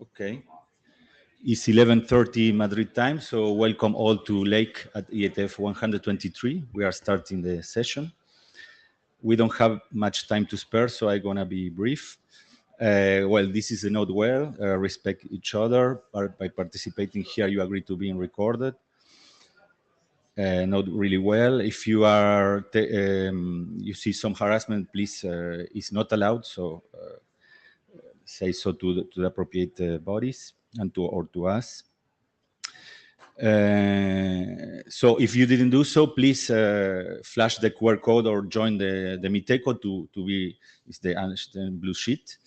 Okay. It's 11:30 Madrid time, so welcome all to Lake at IETF 123. We are starting the session. We don't have much time to spare, so I'm gonna be brief. Well, this is a note well, respect each other. By participating here, you agree to being recorded. Note really well. If you are, you see some harassment, please, it's not allowed, so say so to the appropriate bodies and to us. So if you didn't do so, please flash the QR code or join the Miteco to be, it's the blue sheet.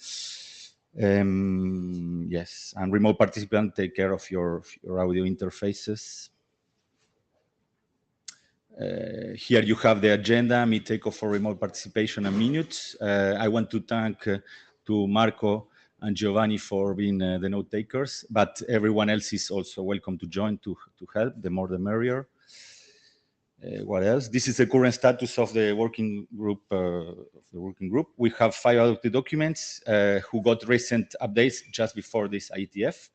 Yes, and remote participant, take care of your audio interfaces. Here you have the agenda, Miteco for remote participation and minutes. I want to thank to Marco and Giovanni for being the note takers, but everyone else is also welcome to join to help. The more the merrier. What else? This is the current status of the working group. We have 5 out of the documents who got recent updates just before this IETF.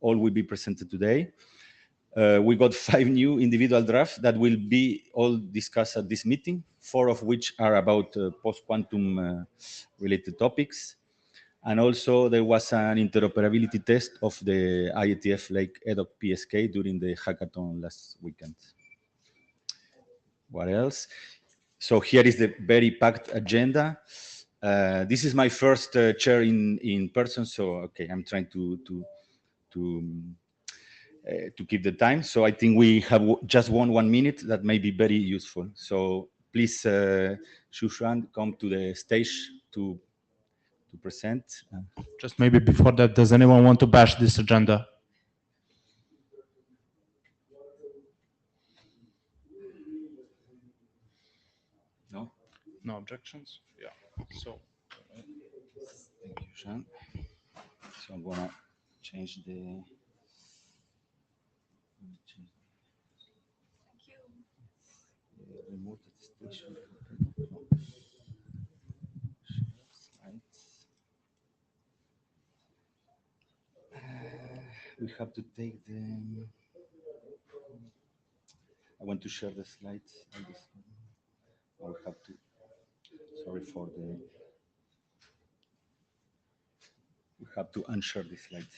All will be presented today. We got 5 new individual drafts that will be all discussed at this meeting, 4 of which are about post-quantum related topics. And also there was an interoperability test of the IETF Lake EDOC PSK during the hackathon last weekend. What else? So here is the very packed agenda. This is my first chair in person, so okay, I'm trying to keep the time. So I think we have just 1 minute that may be very useful. So please, Shushan, come to the stage to present. Just maybe before that, does anyone want to bash this agenda? No? No objections? Yeah. So. Thank you, Sean. So I'm gonna change the. Remote attestation. We have to take them. I want to share the slides. I will have to. Sorry for the. We have to unshare the slides.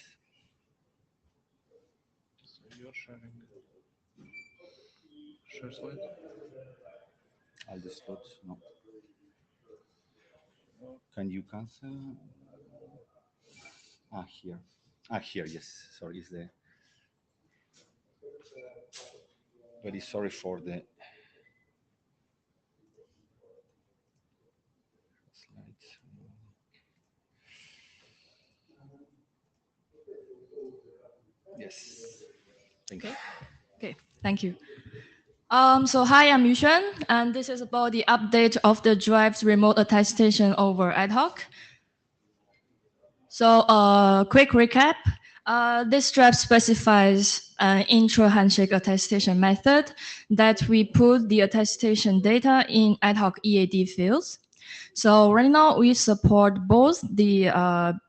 So you're sharing. Share slide. All the slots. No. Can you cancel? Here. Here. Yes. Sorry. Is the. Very sorry for the. Slides. Yes. Thank you. Okay, thank you. So hi, I'm Yushan, and this is about the update of the drive's remote attestation over ad hoc. So quick recap. This drive specifies an intro handshake attestation method that we put the attestation data in ad hoc EAD fields. So right now we support both the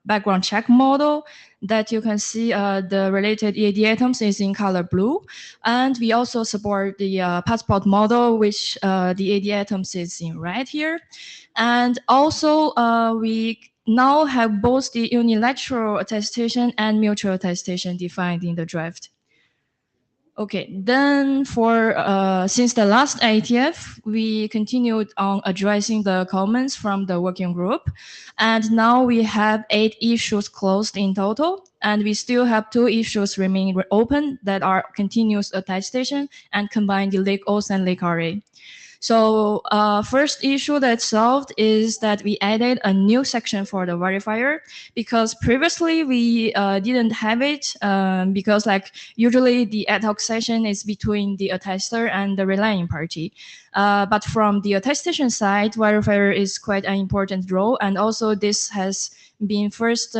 background check model that you can see the related EAD items is in color blue. And we also support the passport model, which the EAD items is in red here. And also we now have both the unilateral attestation and mutual attestation defined in the draft. Okay, then for since the last IETF, we continued on addressing the comments from the working group, and now we have 8 issues closed in total, and we still have 2 issues remaining open that are continuous attestation and combined the Lake OS and Lake RA. So first issue that's solved is that we added a new section for the verifier, because previously we didn't have it because like usually the ad hoc session is between the attester and the relying party. But from the attestation side, verifier is quite an important role, and also this has been first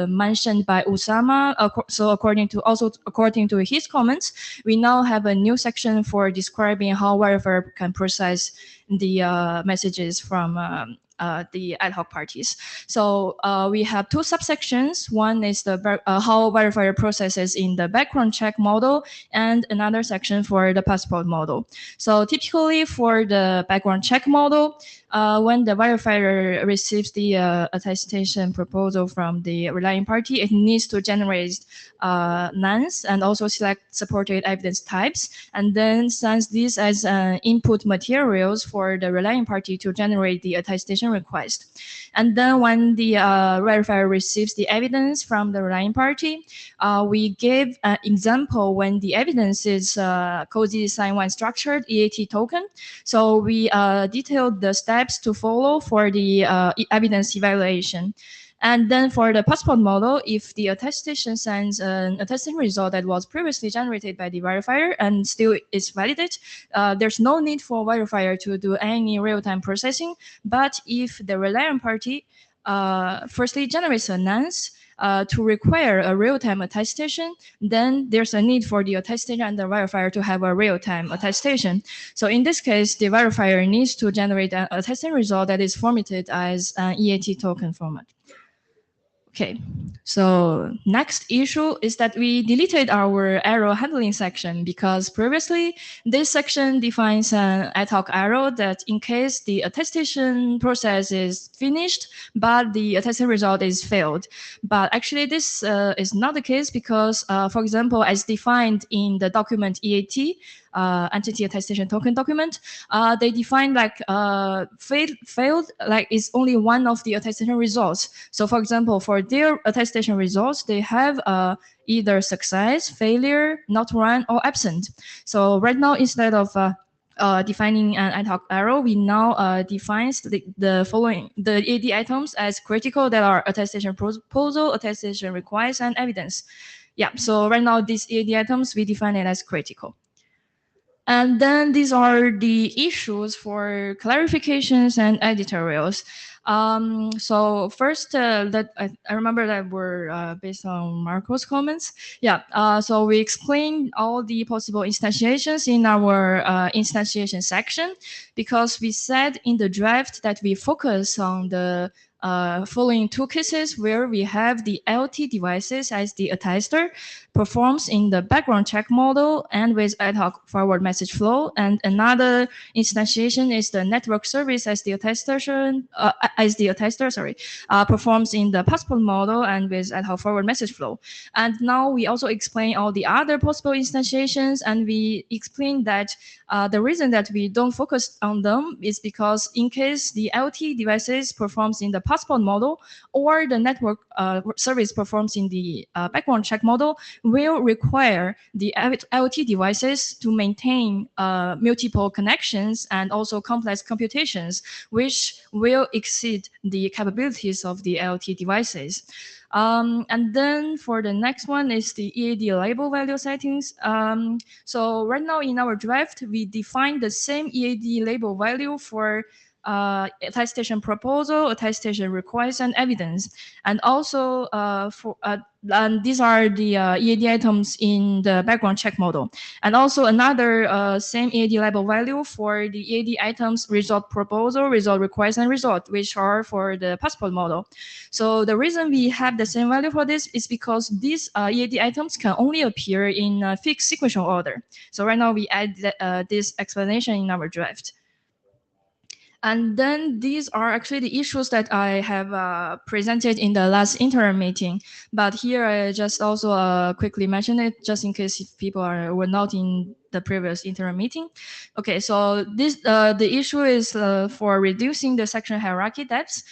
mentioned by Usama. So according to his comments, we now have a new section for describing how verifier can process the messages from the ad hoc parties. So we have two subsections. One is the how verifier processes in the background check model, and another section for the passport model. So typically for the background check model, when the verifier receives the attestation proposal from the relying party, it needs to generate nonce and also select supported evidence types, and then sends these as input materials for the relying party to generate the attestation request. And then when the verifier receives the evidence from the relying party, we give an example when the evidence is cozy sign one structured EAT token. So we detailed the steps to follow for the evidence evaluation. And then for the passport model, if the attestation sends an attestation result that was previously generated by the verifier and still is valid, there's no need for verifier to do any real-time processing. But if the relying party firstly generates a nonce to require a real-time attestation, then there's a need for the attestation and the verifier to have a real-time attestation. So in this case, the verifier needs to generate an attestation result that is formatted as an EAT token format. Okay, so next issue is that we deleted our error handling section because previously this section defines an ad hoc error that in case the attestation process is finished, but the attestation result is failed. But actually this is not the case because, for example, as defined in the document EAT, entity attestation token document, they define like failed like is only one of the attestation results. So for example, for their attestation results, they have either success, failure, not run, or absent. So right now, instead of defining an ad hoc error, we now defines the following, the AD items as critical that are attestation proposal, attestation requires, and evidence. Yeah, so right now these AD items, we define it as critical. And then these are the issues for clarifications and editorials. So first, that I remember that were based on Marco's comments. Yeah, so we explained all the possible instantiations in our instantiation section because we said in the draft that we focus on the following two cases where we have the IoT devices as the attester performs in the background check model and with ad hoc forward message flow, and another instantiation is the network service as the attester performs in the passport model and with ad hoc forward message flow. And now we also explain all the other possible instantiations, and we explain that the reason that we don't focus on them is because in case the IoT devices performs in the passport model or the network service performs in the background check model, will require the IoT devices to maintain multiple connections and also complex computations, which will exceed the capabilities of the IoT devices. And then for the next one is the EAD label value settings. So right now in our draft, we define the same EAD label value for attestation proposal, attestation request, and evidence. And also and these are the EAD items in the background check model. And also another same EAD label value for the EAD items result proposal, result request, and result, which are for the passport model. So the reason we have the same value for this is because these EAD items can only appear in a fixed sequential order. So right now we add this explanation in our draft. And then these are actually the issues that I have presented in the last interim meeting. But here I just also quickly mention it just in case if people were not in the previous interim meeting. Okay, so this the issue is for reducing the section hierarchy depths.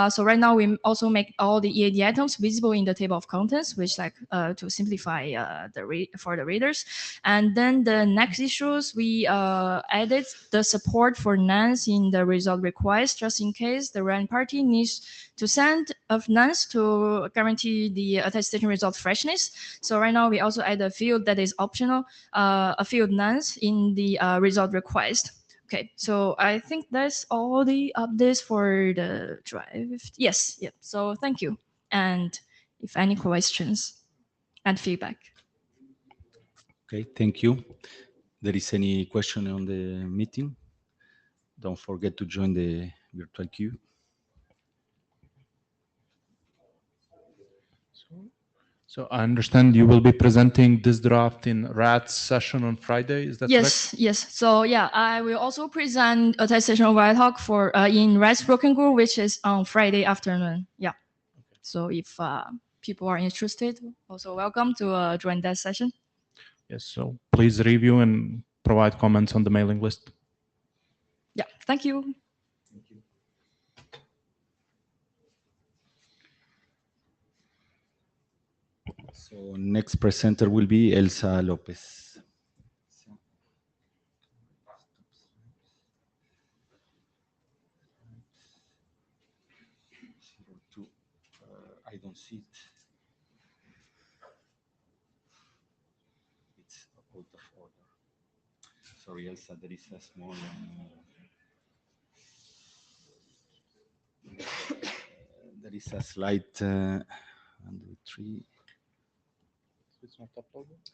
So right now we also make all the EAD items visible in the table of contents, which like to simplify for the readers. And then the next issues, we added the support for nonce in the result request, just in case the relying party needs to send of nonce to guarantee the attestation result freshness. So right now we also add a field that is optional, a field nonce in the result request. Okay, so I think that's all the updates for the draft. Yes, yep. So thank you. And if any questions and feedback. Okay, thank you. There is any question on the meeting? Don't forget to join the virtual queue. So I understand you will be presenting this draft in RAT's session on Friday. Is that correct? Yes. So yeah, I will also present attestation of ITOC for in RAT's working group, which is on Friday afternoon. Yeah. Okay. So if people are interested, also welcome to join that session. Yes. So please review and provide comments on the mailing list. Yeah. Thank you. Thank you. So next presenter will be Elsa Lopez. I don't see it. It's out of order. Sorry, Elsa, there is a small... there is a slight... under 3... It's not uploaded.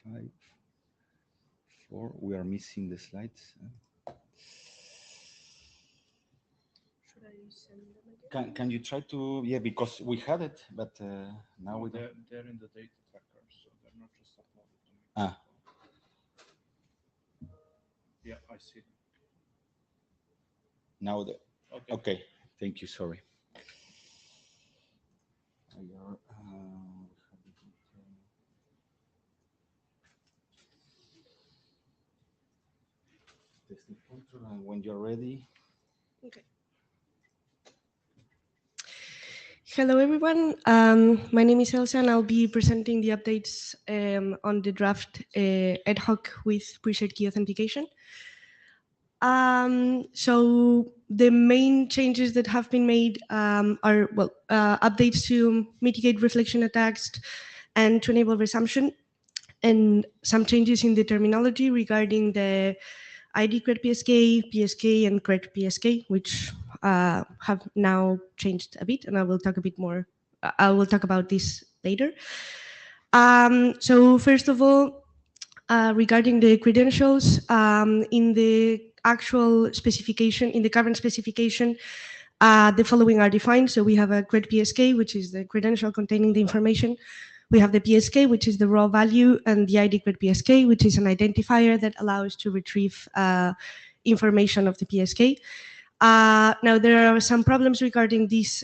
5, 4. We are missing the slides. Should I send them again? Can you try to... Yeah, because we had it, but now we don't... They're in the data tracker, so they're not just uploaded to me. Ah. Yeah, I see. Now the... Okay. Okay, thank you, sorry. And when you're ready. Okay. Hello, everyone. My name is Elsa, and I'll be presenting the updates on the draft ad hoc with pre-shared key authentication. So the main changes that have been made are, well, updates to mitigate reflection attacks and to enable resumption, and some changes in the terminology regarding the ID cred PSK, and cred PSK, which have now changed a bit, and I will talk a bit more. I will talk about this later. So first of all, regarding the credentials, in the actual specification, in the current specification, the following are defined. So we have a cred PSK, which is the credential containing the information. We have the PSK, which is the raw value, and the ID cred PSK, which is an identifier that allows to retrieve information of the PSK. Now, there are some problems regarding these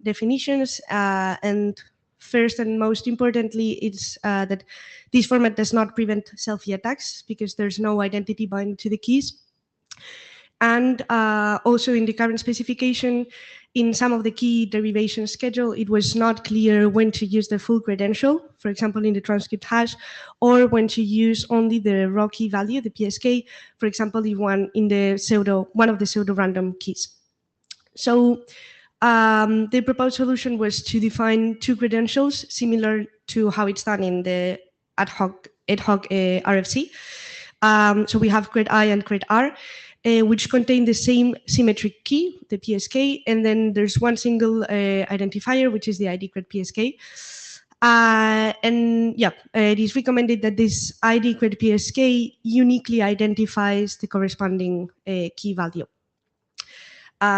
definitions, and first and most importantly, it's that this format does not prevent selfie attacks because there's no identity bind to the keys. And also in the current specification, in some of the key derivation schedule, it was not clear when to use the full credential, for example, in the transcript hash, or when to use only the raw key value, the PSK, for example, in one of the pseudo-random keys. So the proposed solution was to define two credentials, similar to how it's done in the ad hoc RFC. So we have cred I and cred R, which contain the same symmetric key, the PSK, and then there's one single identifier, which is the ID cred PSK. And yeah, it is recommended that this ID cred PSK uniquely identifies the corresponding key value.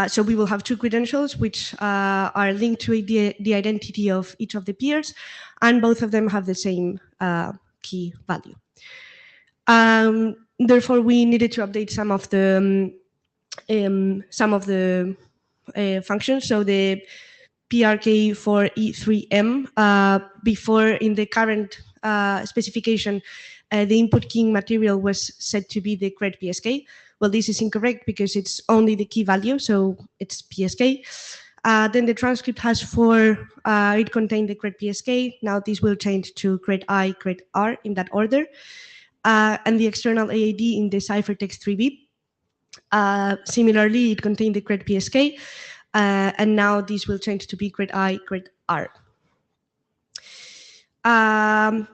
So we will have two credentials which are linked to the identity of each of the peers, and both of them have the same key value. Therefore, we needed to update some of the functions. So the PRK for E3M, before in the current specification, the input keying material was said to be the cred PSK. Well, this is incorrect because it's only the key value, so it's PSK. Then the transcript hash for it contained the cred PSK. Now this will change to cred I, cred R in that order. And the external AAD in the ciphertext 3B. Similarly, it contained the cred PSK, and now this will change to be cred I, cred R.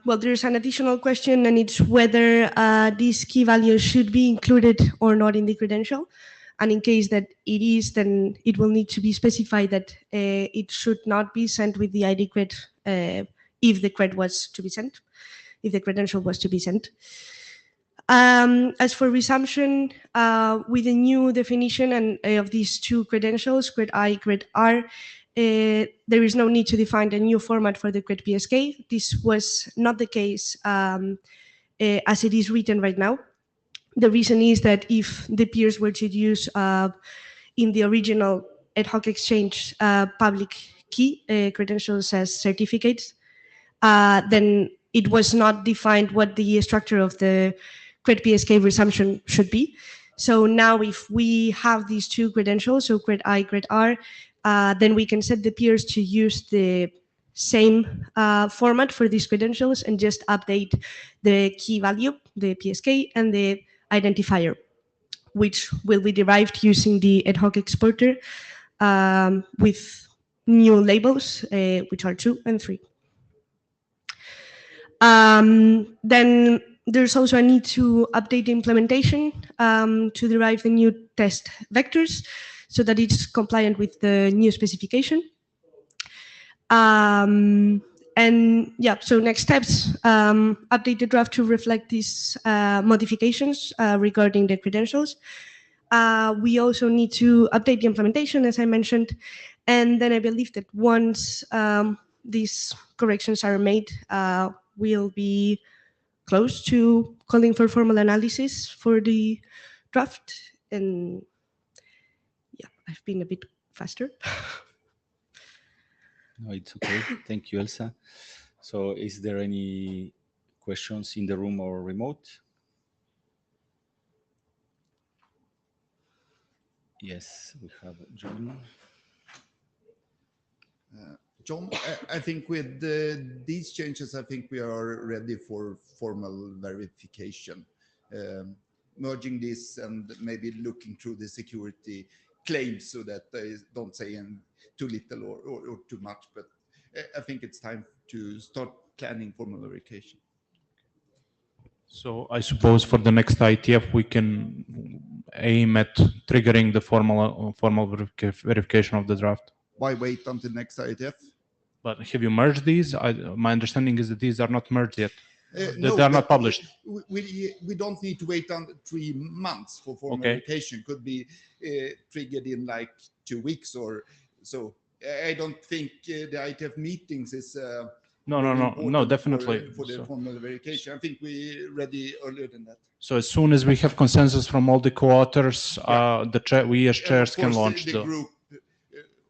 Well, there's an additional question, and it's whether these key values should be included or not in the credential. And in case that it is, then it will need to be specified that it should not be sent with the ID cred if the cred was to be sent, if the credential was to be sent. As for resumption, with a new definition and of these two credentials, Cred I, Cred R, there is no need to define a new format for the Cred PSK. This was not the case as it is written right now. The reason is that if the peers were to use in the original ad hoc exchange public key credentials as certificates, then it was not defined what the structure of the Cred PSK resumption should be. So now if we have these two credentials, so Cred I, Cred R, then we can set the peers to use the same format for these credentials and just update the key value, the PSK, and the identifier, which will be derived using the ad hoc exporter with new labels, which are 2 and 3. Then there's also a need to update the implementation to derive the new test vectors so that it's compliant with the new specification. And yeah, so next steps, update the draft to reflect these modifications regarding the credentials. We also need to update the implementation, as I mentioned, and then I believe that once these corrections are made, we'll be close to calling for formal analysis for the draft. And yeah, I've been a bit faster. No, it's okay. Thank you, Elsa. So is there any questions in the room or remote? Yes, we have John. John, I think with these changes, I think we are ready for formal verification. Merging this and maybe looking through the security claims so that they don't say too little or too much, but I think it's time to start planning formal verification. So I suppose for the next IETF, we can aim at triggering the formal verification of the draft. Why wait until next IETF? But have you merged these? My understanding is that these are not merged yet. No, they are not published. We don't need to wait 3 months for formal verification. Could be triggered in like 2 weeks or so. I don't think the IETF meetings is no, definitely for the formal verification. I think we're ready earlier than that. So as soon as we have consensus from all the co-authors, we as chairs can launch the group.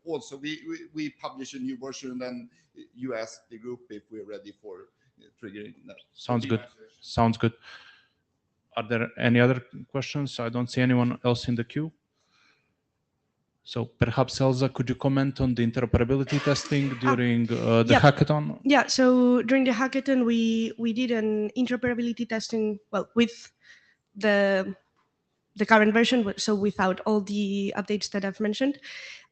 Also, we publish a new version, and then you ask the group if we're ready for triggering that. Sounds good. Sounds good. Are there any other questions? I don't see anyone else in the queue. So perhaps, Elsa, could you comment on the interoperability testing during the hackathon? Yeah, so during the hackathon, we did an interoperability testing, well, with the current version, so without all the updates that I've mentioned.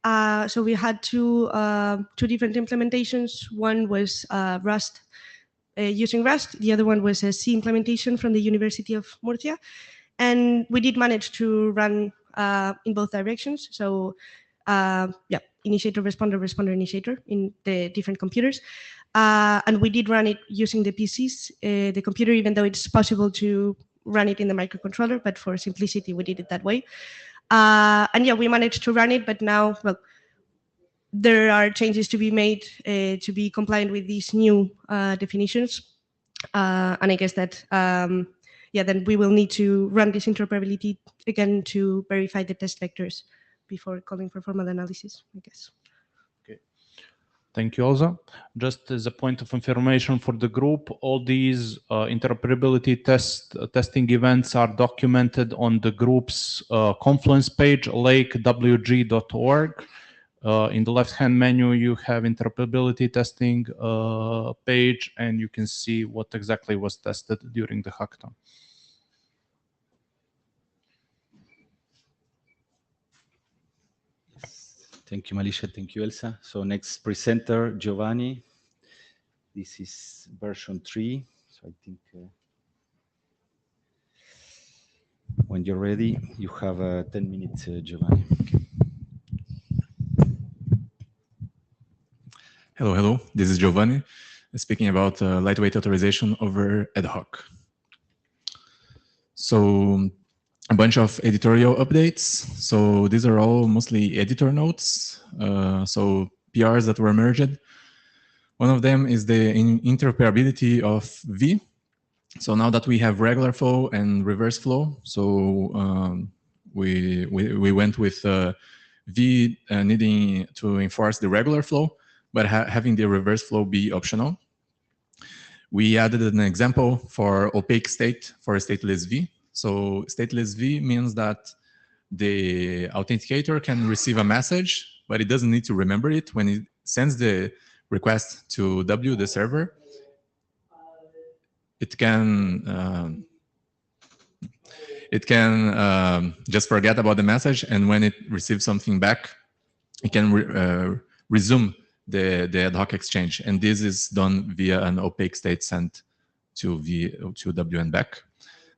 So we had two different implementations. One was Rust, using Rust. The other one was a C implementation from the University of Murcia. And we did manage to run in both directions. So initiator, responder, initiator in the different computers. And we did run it using the PCs, the computer, even though it's possible to run it in the microcontroller, but for simplicity, we did it that way. And yeah, we managed to run it, but now, well, there are changes to be made to be compliant with these new definitions. And I guess that, then we will need to run this interoperability again to verify the test vectors before calling for formal analysis, I guess. Okay. Thank you, Elsa. Just as a point of information for the group, all these interoperability testing events are documented on the group's Confluence page, lakewg.org. In the left-hand menu, you have interoperability testing page, and you can see what exactly was tested during the hackathon. Thank you, Malisha. Thank you, Elsa. So next presenter, Giovanni. This is version 3. So I think when you're ready, you have 10 minutes, Giovanni. Hello. This is Giovanni speaking about lightweight authorization over ad hoc. So a bunch of editorial updates. So these are all mostly editor notes. So PRs that were merged. One of them is the interoperability of V. So now that we have regular flow and reverse flow, so we went with V needing to enforce the regular flow, but having the reverse flow be optional. We added an example for opaque state for stateless V. So stateless V means that the authenticator can receive a message, but it doesn't need to remember it. When it sends the request to W, the server, it can just forget about the message, and when it receives something back, it can resume the ad hoc exchange, and this is done via an opaque state sent to W and back.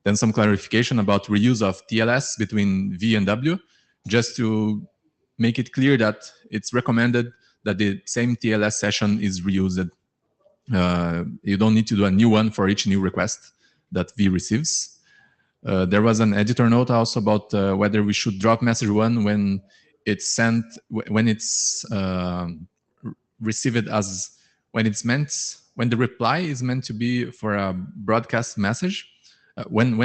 Then some clarification about reuse of TLS between V and W, just to make it clear that it's recommended that the same TLS session is reused. You don't need to do a new one for each new request that V receives. There was an editor note also about whether we should drop message one when it's sent, when it's received as, when the reply is meant to be for a broadcast message. When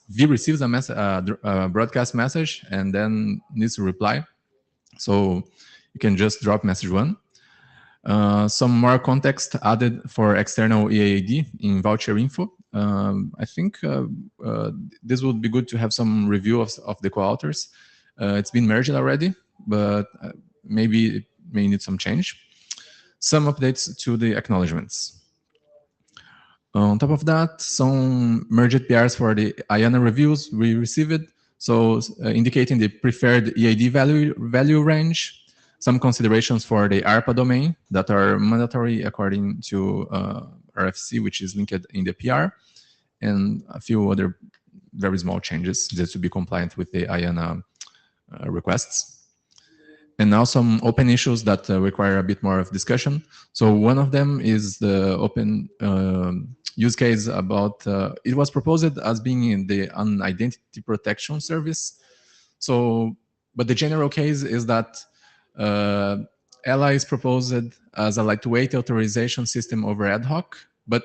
V receives a broadcast message and then needs to reply, so you can just drop message one. Some more context added for external EAD in voucher info. I think this would be good to have some review of the co-authors. It's been merged already, but maybe it may need some change. Some updates to the acknowledgements. On top of that, some merged PRs for the IANA reviews we received, so indicating the preferred EAD value range, some considerations for the ARPA domain that are mandatory according to RFC, which is linked in the PR, and a few other very small changes just to be compliant with the IANA requests. And now some open issues that require a bit more of discussion. So one of them is the open use case about, it was proposed as being in an identity protection service. So, but the general case is that Ella is proposed as a lightweight authorization system over ad hoc, but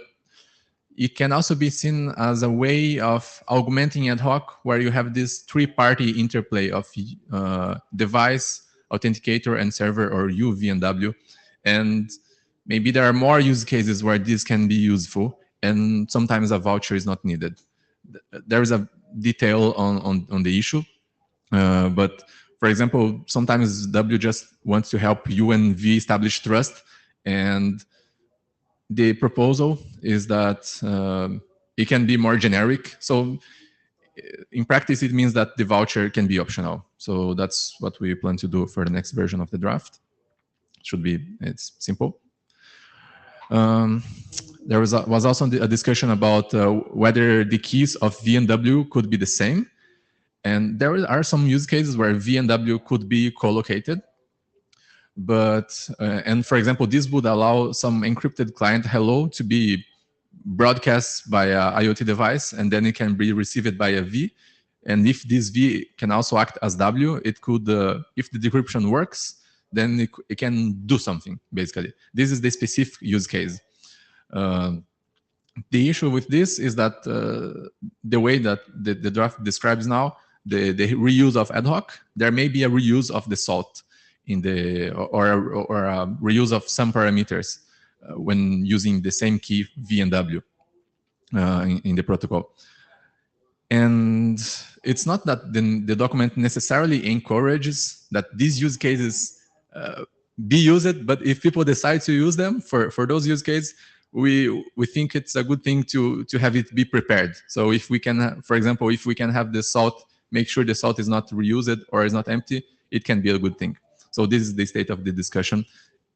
it can also be seen as a way of augmenting ad hoc, where you have this three-party interplay of device, authenticator, and server, or U, V, and W. And maybe there are more use cases where this can be useful, and sometimes a voucher is not needed. There is a detail on the issue, but for example, sometimes W just wants to help U and V establish trust, and the proposal is that it can be more generic. So in practice, it means that the voucher can be optional. So that's what we plan to do for the next version of the draft. It's simple. There was also a discussion about whether the keys of V and W could be the same. And there are some use cases where V and W could be co-located. But, and for example, this would allow some encrypted client hello to be broadcast by a IoT device, and then it can be received by a V. And if this V can also act as W, it could, if the decryption works, then it can do something, basically. This is the specific use case. The issue with this is that the way that the draft describes now, the reuse of ad hoc, there may be a reuse of the salt in the, or a reuse of some parameters when using the same key V and W in the protocol. And it's not that the document necessarily encourages that these use cases be used, but if people decide to use them for those use cases, we think it's a good thing to have it be prepared. So if we can, for example, if we can have the salt, make sure the salt is not reused or is not empty, it can be a good thing. So this is the state of the discussion.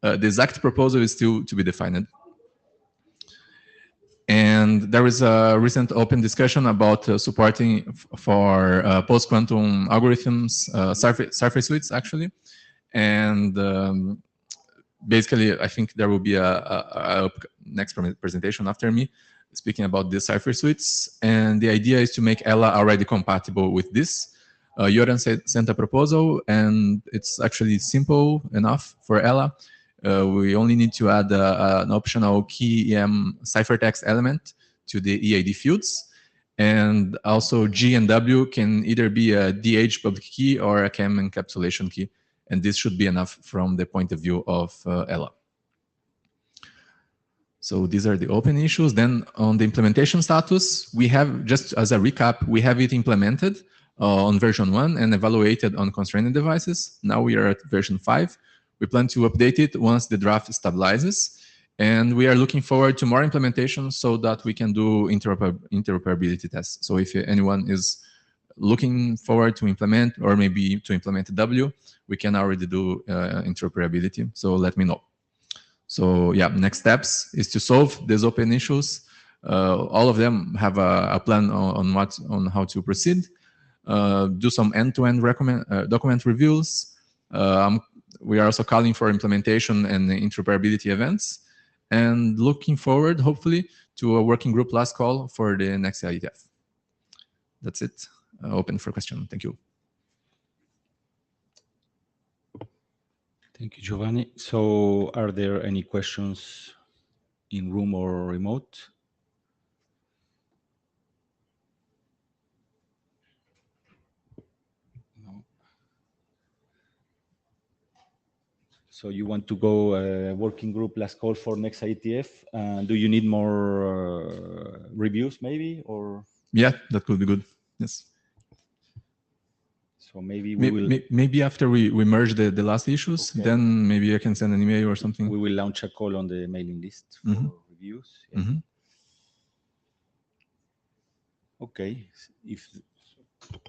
The exact proposal is still to be defined. And there is a recent open discussion about supporting for post-quantum algorithms, surface suites actually. And basically, I think there will be a next presentation after me. speaking about the cipher suites. And the idea is to make Ella already compatible with this. Joran sent a proposal, and it's actually simple enough for Ella. We only need to add an optional key EM ciphertext element to the EAD fields. And also G and W can either be a DH public key or a CAM encapsulation key. And this should be enough from the point of view of Ella. So these are the open issues. Then on the implementation status, we have, just as a recap, we have it implemented on version 1 and evaluated on constrained devices. Now we are at version 5. We plan to update it once the draft stabilizes. And we are looking forward to more implementations so that we can do interoperability tests. So if anyone is looking forward to implement, or maybe to implement W, we can already do interoperability. So let me know. So yeah, next steps is to solve these open issues. All of them have a plan on how to proceed. Do some end-to-end document reviews. We are also calling for implementation and interoperability events, and looking forward, hopefully, to a working group last call for the next IETF. That's it. Open for question. Thank you. Thank you, Giovanni. So are there any questions in room or remote? No. So you want to go working group last call for next IETF? Do you need more reviews maybe, or? Yeah, that could be good. Yes. So maybe we will. Maybe after we merge the last issues, Okay. then maybe I can send an email or something. We will launch a call on the mailing list for reviews. Yeah. Okay. If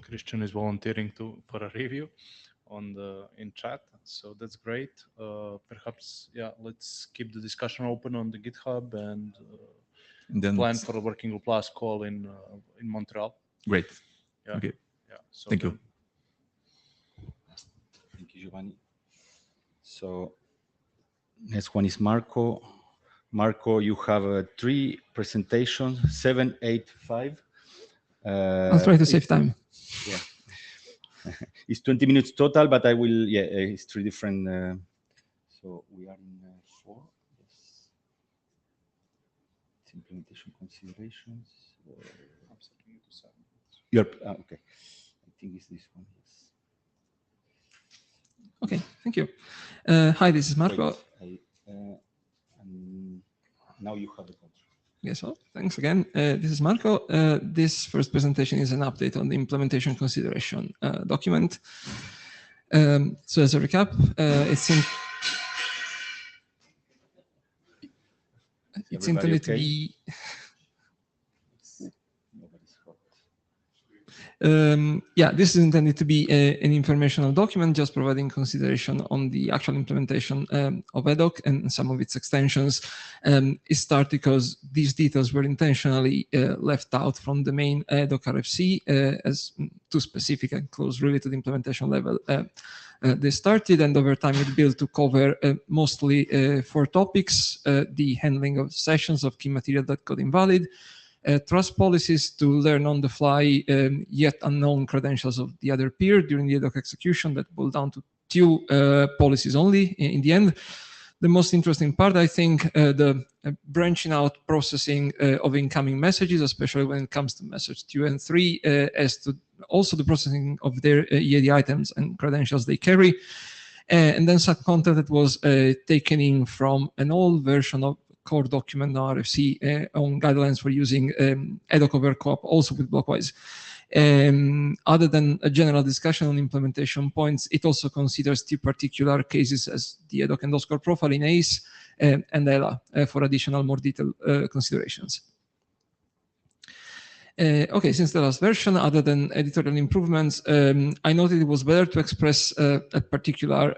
Christian is volunteering for a review in chat, so that's great. Perhaps, yeah, let's keep the discussion open on the GitHub and then plan for a working group last call in Montreal. Great. Yeah. Okay. Yeah. So Thank you. Thank you, Giovanni. So next one is Marco. Marco, you have 3 presentations, 7, 8, 5. I'll try to save time. Yeah. It's 20 minutes total, but I will, yeah, it's 3 different. So we are in 4. Yes. It's implementation considerations. You're, okay. I think it's this one. Yes. Okay, thank you. Hi, this is Marco. Wait, now you have the control. Yes, well, thanks again. This is Marco. This first presentation is an update on the implementation consideration document. So as a recap, it's intended to be. Yeah, this is intended to be an informational document, just providing consideration on the actual implementation of EDOC and some of its extensions. It started because these details were intentionally left out from the main EDOC RFC as too specific and close really to the implementation level. They started, and over time it built to cover mostly 4 topics: the handling of sessions of key material that got invalid, trust policies to learn on the fly yet unknown credentials of the other peer during the EDOC execution that boiled down to 2 policies only in the end. The most interesting part, I think, the branching out processing of incoming messages, especially when it comes to message 2 and 3, as to also the processing of their EAD items and credentials they carry. And then some content that was taken in from an old version of core document RFC on guidelines for using EDOC over COAP, also with Blockwise. Other than a general discussion on implementation points, it also considers 2 particular cases as the EDOC underscore profile in ACE and ELA for additional more detailed considerations. Okay, since the last version, other than editorial improvements, I noted it was better to express a particular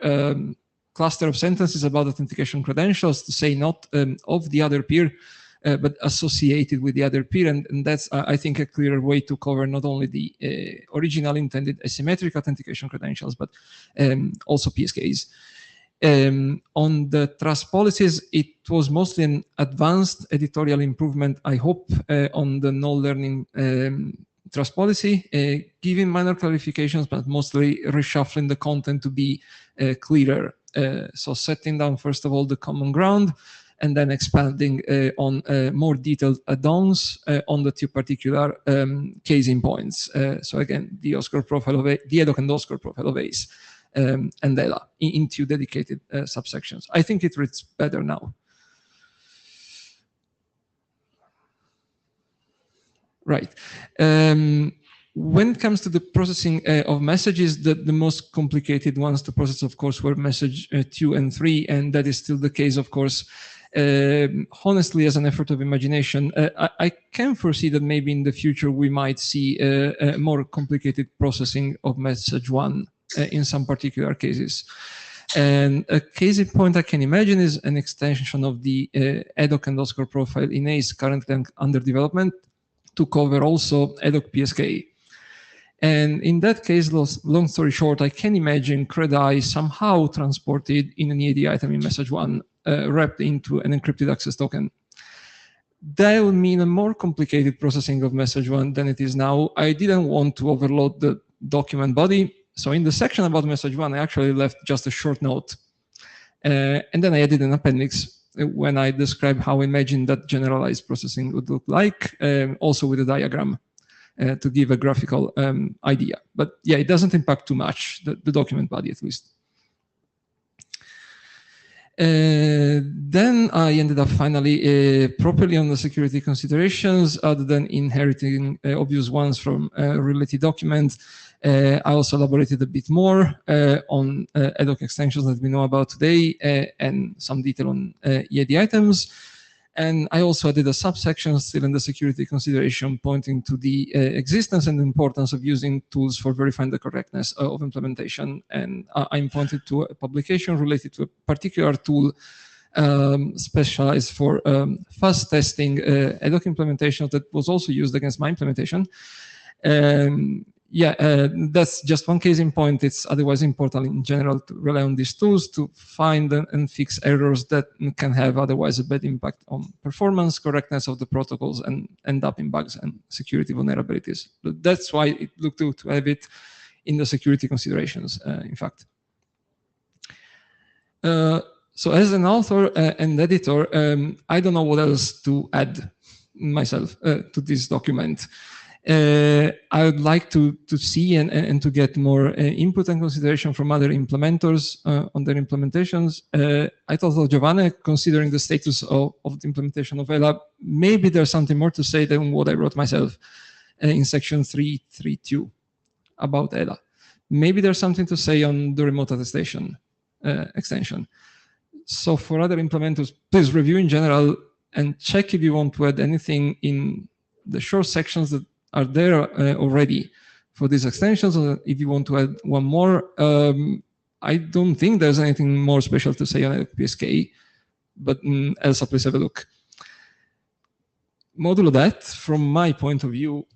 cluster of sentences about authentication credentials, to say not of the other peer, but associated with the other peer. And that's, I think, a clearer way to cover not only the original intended asymmetric authentication credentials, but also PSKs. On the trust policies, it was mostly an advanced editorial improvement, I hope, on the no learning trust policy, giving minor clarifications, but mostly reshuffling the content to be clearer. So setting down, first of all, the common ground, and then expanding on more detailed add-ons on the two particular casing points. So again, the Oscar profile of the EDOC and Oscar profile of ACE. And ELA into dedicated subsections. I think it reads better now. Right. When it comes to the processing of messages, the most complicated ones to process, of course, were message 2 and 3, and that is still the case, of course. Honestly, as an effort of imagination, I can foresee that maybe in the future we might see a more complicated processing of message 1 in some particular cases. And a case in point I can imagine is an extension of the EDOC and OSCAR profile in ACE currently under development to cover also EDOC PSK. And in that case, long story short, I can imagine CRED-I somehow transported in an EAD item in message 1, wrapped into an encrypted access token. That would mean a more complicated processing of message 1 than it is now. I didn't want to overload the document body. So in the section about message 1, I actually left just a short note. And then I added an appendix when I described how I imagined that generalized processing would look like, also with a diagram to give a graphical idea. But yeah, it doesn't impact too much, the document body at least. Then I ended up finally properly on the security considerations, other than inheriting obvious ones from related documents. I also elaborated a bit more on EDOC extensions that we know about today and some detail on EAD items. And I also added a subsection still in the security consideration pointing to the existence and importance of using tools for verifying the correctness of implementation. And I'm pointed to a publication related to a particular tool specialized for fast testing EDOC implementation that was also used against my implementation. That's just one case in point. It's otherwise important in general to rely on these tools to find and fix errors that can have otherwise a bad impact on performance, correctness of the protocols, and end up in bugs and security vulnerabilities. But that's why it looked to have it in the security considerations, in fact. So as an author and editor, I don't know what else to add myself to this document. I would like to see and to get more input and consideration from other implementers on their implementations. I thought, Giovanni, considering the status of the implementation of ELA, maybe there's something more to say than what I wrote myself in section 3.3.2 about ELA. Maybe there's something to say on the remote attestation extension. So for other implementers, please review in general and check if you want to add anything in the short sections that are there already for these extensions, or if you want to add one more. I don't think there's anything more special to say on PSK, but Elsa, please have a look. Modulo that, from my point of view,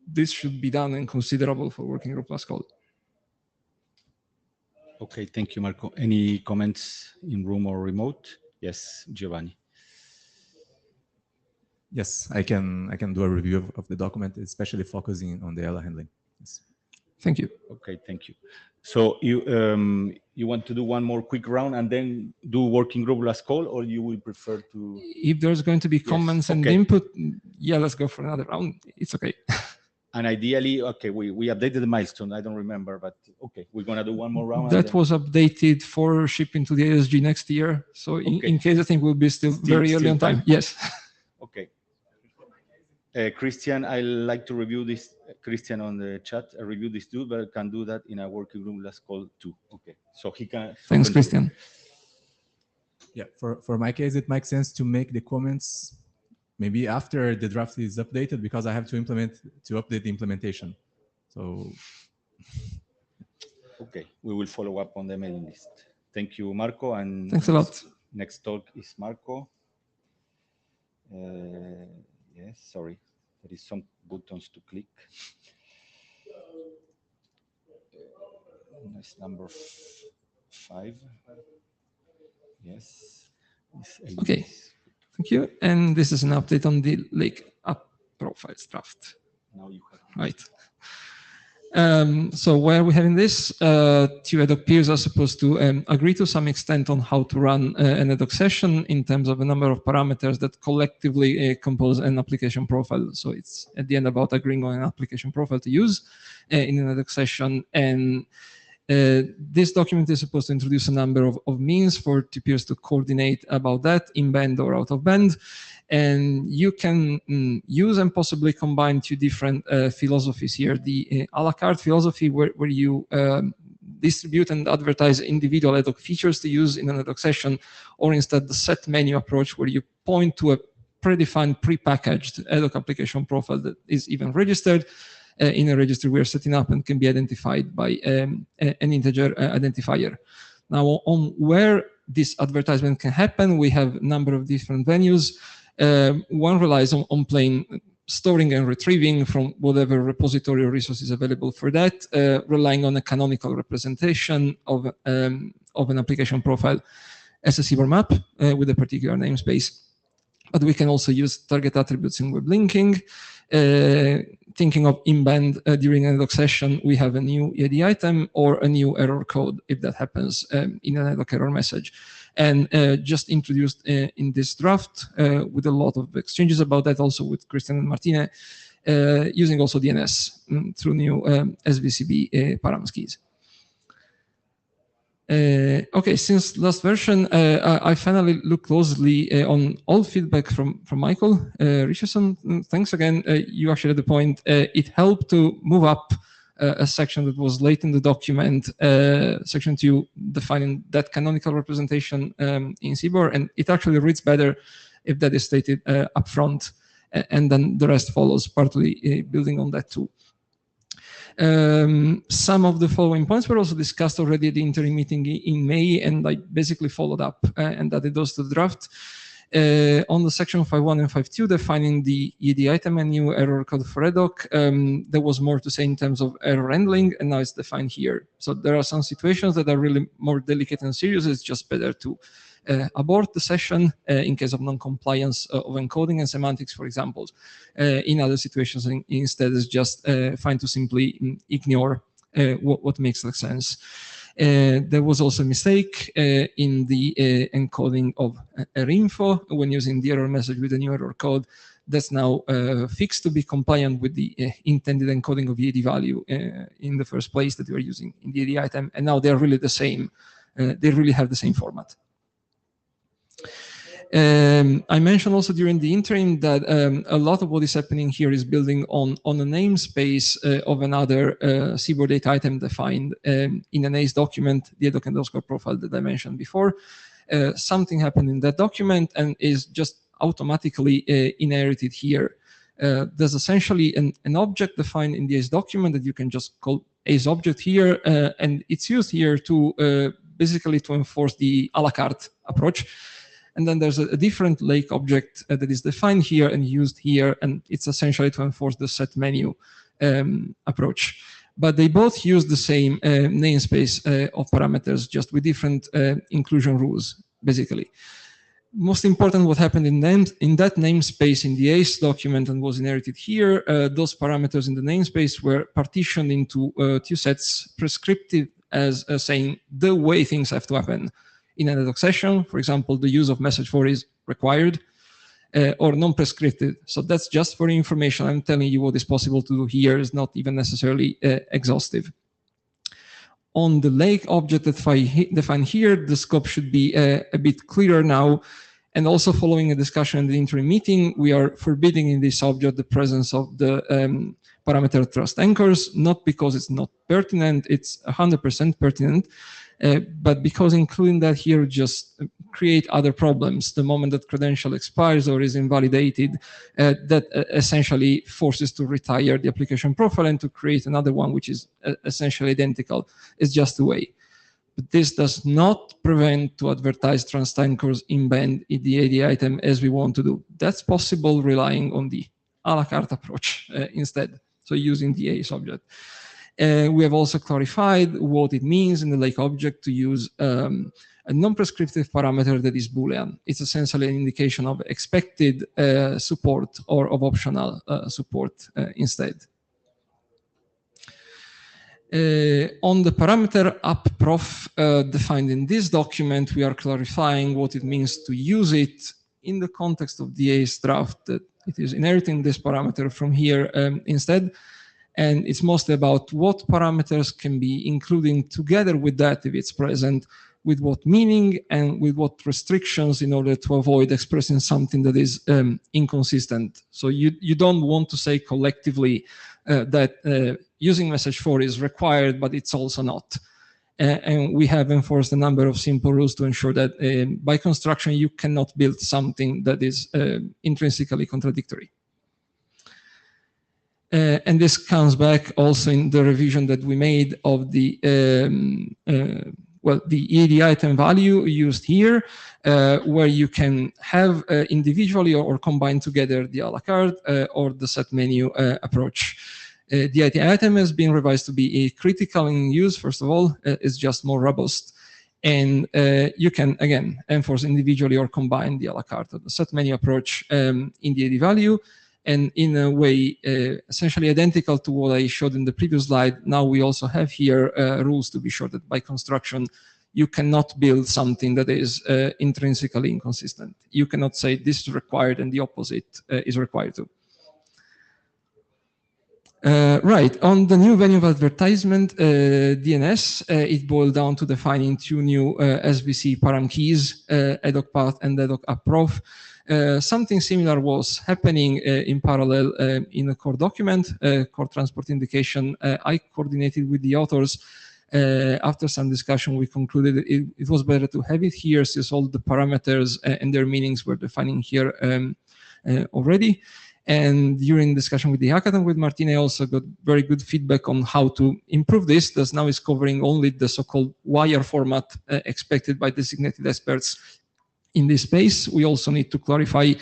this should be done and considerable for working group last call. Okay, thank you, Marco. Any comments in room or remote? Yes, Giovanni. Yes, I can do a review of the document, especially focusing on the ELA handling. Yes. Thank you. Okay, thank you. So you want to do one more quick round and then do working group last call, or you will prefer to? If there's going to be comments and input, yeah, let's go for another round. It's okay. And ideally, okay, we updated the milestone. I don't remember, but okay, we're gonna do one more round. That was updated for shipping to the ASG next year. So in case I think we'll be still very early on time. Yes. Okay. Christian, I like to review this. Christian on the chat, I review this too, but I can do that in a working room last call too. Okay, so he can. Thanks, Christian. Yeah, for my case, it makes sense to make the comments maybe after the draft is updated, because I have to update the implementation. So. Okay, we will follow up on the mailing list. Thank you, Marco. And thanks a lot. Next talk is Marco. Yes, sorry, there is some buttons to click. Nice number 5. Yes. Okay, thank you. And this is an update on the Lake App Profiles draft. Now you have. Right. So where are we having this? Two ad hoc peers are supposed to agree to some extent on how to run an ad hoc session in terms of a number of parameters that collectively compose an application profile. So it's at the end about agreeing on an application profile to use in an ad hoc session. And this document is supposed to introduce a number of means for two peers to coordinate about that, in band or out of band. And you can use and possibly combine two different philosophies here. The a la carte philosophy, where you distribute and advertise individual ad hoc features to use in an ad hoc session, or instead the set menu approach, where you point to a predefined, prepackaged ad hoc application profile that is even registered in a registry we are setting up and can be identified by an integer identifier. Now, on where this advertisement can happen, we have a number of different venues. One relies on plain storing and retrieving from whatever repository or resources available for that, relying on a canonical representation of an application profile as a CBOR map with a particular namespace. But we can also use target attributes in web linking. Thinking of in-band during an ad hoc session, we have a new EAD item or a new error code if that happens in an ad hoc error message. And just introduced in this draft with a lot of exchanges about that, also with Christian and Martine, using also DNS through new SVCB params keys. Okay, since last version, I finally looked closely on all feedback from Michael Richardson. Thanks again. You actually had the point. It helped to move up a section that was late in the document, section 2, defining that canonical representation in CBOR, and it actually reads better if that is stated up front, and then the rest follows, partly building on that too. Some of the following points were also discussed already at the interim meeting in May, and I basically followed up and added those to the draft. On the section 5.1 and 5.2, defining the EAD item and new error code for ad hoc, there was more to say in terms of error handling, and now it's defined here. So there are some situations that are really more delicate and serious. It's just better to abort the session in case of non-compliance of encoding and semantics, for example. In other situations, instead, it's just fine to simply ignore what makes the sense. There was also a mistake in the encoding of error info when using the error message with the new error code. That's now fixed to be compliant with the intended encoding of EAD value in the first place that we are using in the EAD item. And now they're really the same. They really have the same format. I mentioned also during the interim that a lot of what is happening here is building on a namespace of another CBOR data item defined in an ACE document, the ad hoc underscore profile that I mentioned before. Something happened in that document and is just automatically inherited here. There's essentially an object defined in the ACE document that you can just call ACE object here, and it's used here to basically to enforce the a la carte approach. And then there's a different lake object that is defined here and used here, and it's essentially to enforce the set menu approach. But they both use the same namespace of parameters, just with different inclusion rules, basically. Most important, what happened in that namespace in the ACE document and was inherited here, those parameters in the namespace were partitioned into two sets, prescriptive as saying the way things have to happen. In an ad hoc session, for example, the use of message 4 is required, or non-prescriptive. So that's just for information. I'm telling you what is possible to do here is not even necessarily exhaustive. On the lake object that I define here, the scope should be a bit clearer now. And also following a discussion in the interim meeting, we are forbidding in this object the presence of the parameter trust anchors, not because it's not pertinent, it's 100% pertinent. But because including that here just create other problems. The moment that credential expires or is invalidated, that essentially forces to retire the application profile and to create another one which is essentially identical. It's just a way. But this does not prevent to advertise trust anchors in band in the AD item as we want to do. That's possible relying on the a la carte approach instead, so using the ACE object. We have also clarified what it means in the lake object to use a non-prescriptive parameter that is Boolean. It's essentially an indication of expected support or of optional support instead. On the parameter appprof defined in this document, we are clarifying what it means to use it in the context of the ACE draft, that it is inheriting this parameter from here instead. And it's mostly about what parameters can be included together with that if it's present, with what meaning and with what restrictions in order to avoid expressing something that is inconsistent. So you don't want to say collectively that using message 4 is required, but it's also not. And we have enforced a number of simple rules to ensure that by construction, you cannot build something that is intrinsically contradictory. And this comes back also in the revision that we made of the the EAD item value used here, where you can have individually or combine together the a la carte or the set menu approach. The EAD item has been revised to be critical in use. First of all, it's just more robust. And you can, again, enforce individually or combine the a la carte or the set menu approach in the EAD value. And in a way, essentially identical to what I showed in the previous slide, now we also have here rules to be sure that by construction, you cannot build something that is intrinsically inconsistent. You cannot say this is required and the opposite is required too. Right, on the new venue of advertisement, DNS, it boiled down to defining two new SVC param keys, ad hoc path and ad hoc approf. Something similar was happening in parallel in a core document, core transport indication. I coordinated with the authors. After some discussion, we concluded it was better to have it here since all the parameters and their meanings were defining here already. And during discussion with the hackathon with Martina, I also got very good feedback on how to improve this. This now is covering only the so-called wire format expected by designated experts in this space. We also need to clarify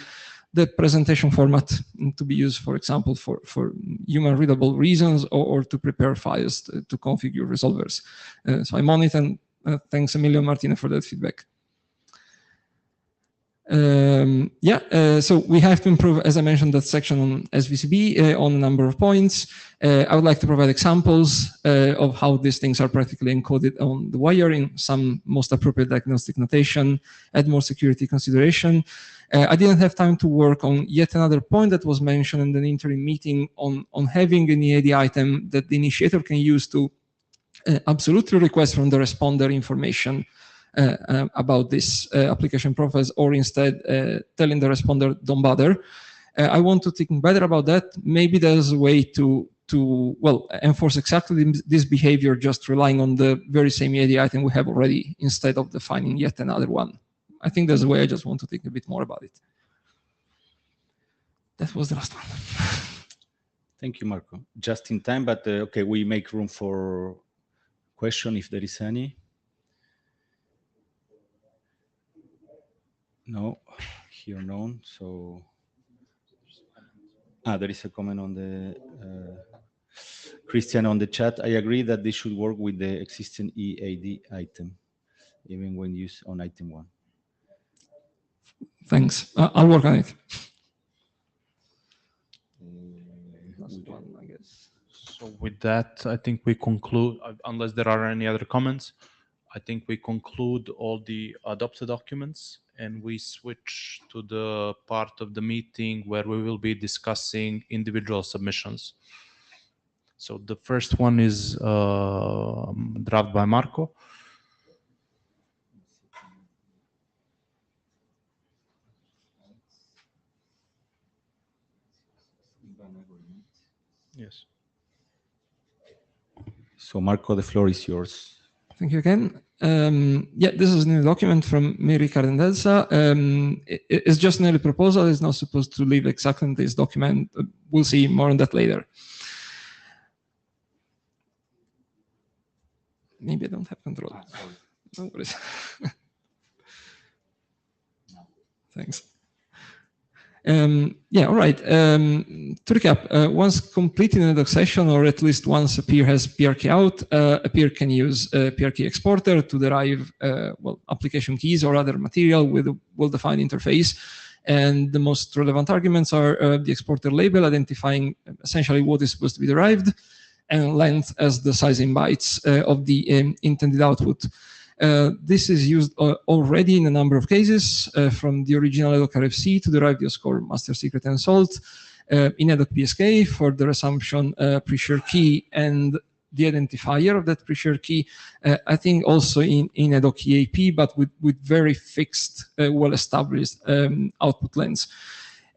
the presentation format to be used, for example, for human readable reasons or to prepare files to configure resolvers. So I'm on it, and thanks a million, Martina, for that feedback. So we have to improve, as I mentioned, that section on SVCB on a number of points. I would like to provide examples of how these things are practically encoded on the wire in some most appropriate diagnostic notation, add more security consideration. I didn't have time to work on yet another point that was mentioned in the interim meeting on having an EAD item that the initiator can use to absolutely request from the responder information about this application profiles, or instead telling the responder, don't bother. I want to think better about that. Maybe there's a way to enforce exactly this behavior, just relying on the very same EAD item we have already, instead of defining yet another one. I think there's a way. I just want to think a bit more about it. That was the last one. Thank you, Marco. Just in time, but okay, we make room for question if there is any. No, here none. So, there is a comment on the Christian on the chat. I agree that they should work with the existing EAD item, even when used on item 1. Thanks. I'll work on it. Last one, I guess. So with that, I think we conclude, unless there are any other comments, I think we conclude all the adopted documents, and we switch to the part of the meeting where we will be discussing individual submissions. So the first one is draft by Marco. Yes. So Marco, the floor is yours. Thank you again. Yeah, this is a new document from me, Ricard, and Elsa. It's just an early proposal. It's not supposed to live exactly in this document. We'll see more on that later. Maybe I don't have control. No worries. Thanks. Yeah, all right. To recap, once completing an EDOC session, or at least once a peer has PRK out, a peer can use a PRK exporter to derive well, application keys or other material with a well-defined interface. And the most relevant arguments are the exporter label, identifying essentially what is supposed to be derived, and length as the size in bytes of the intended output. This is used already in a number of cases, from the original EDOC RFC to derive the score master secret and salt, in EDOC PSK for the resumption pre-share key and the identifier of that pre-share key. I think also in EDOC EAP, but with very fixed, well-established output lengths.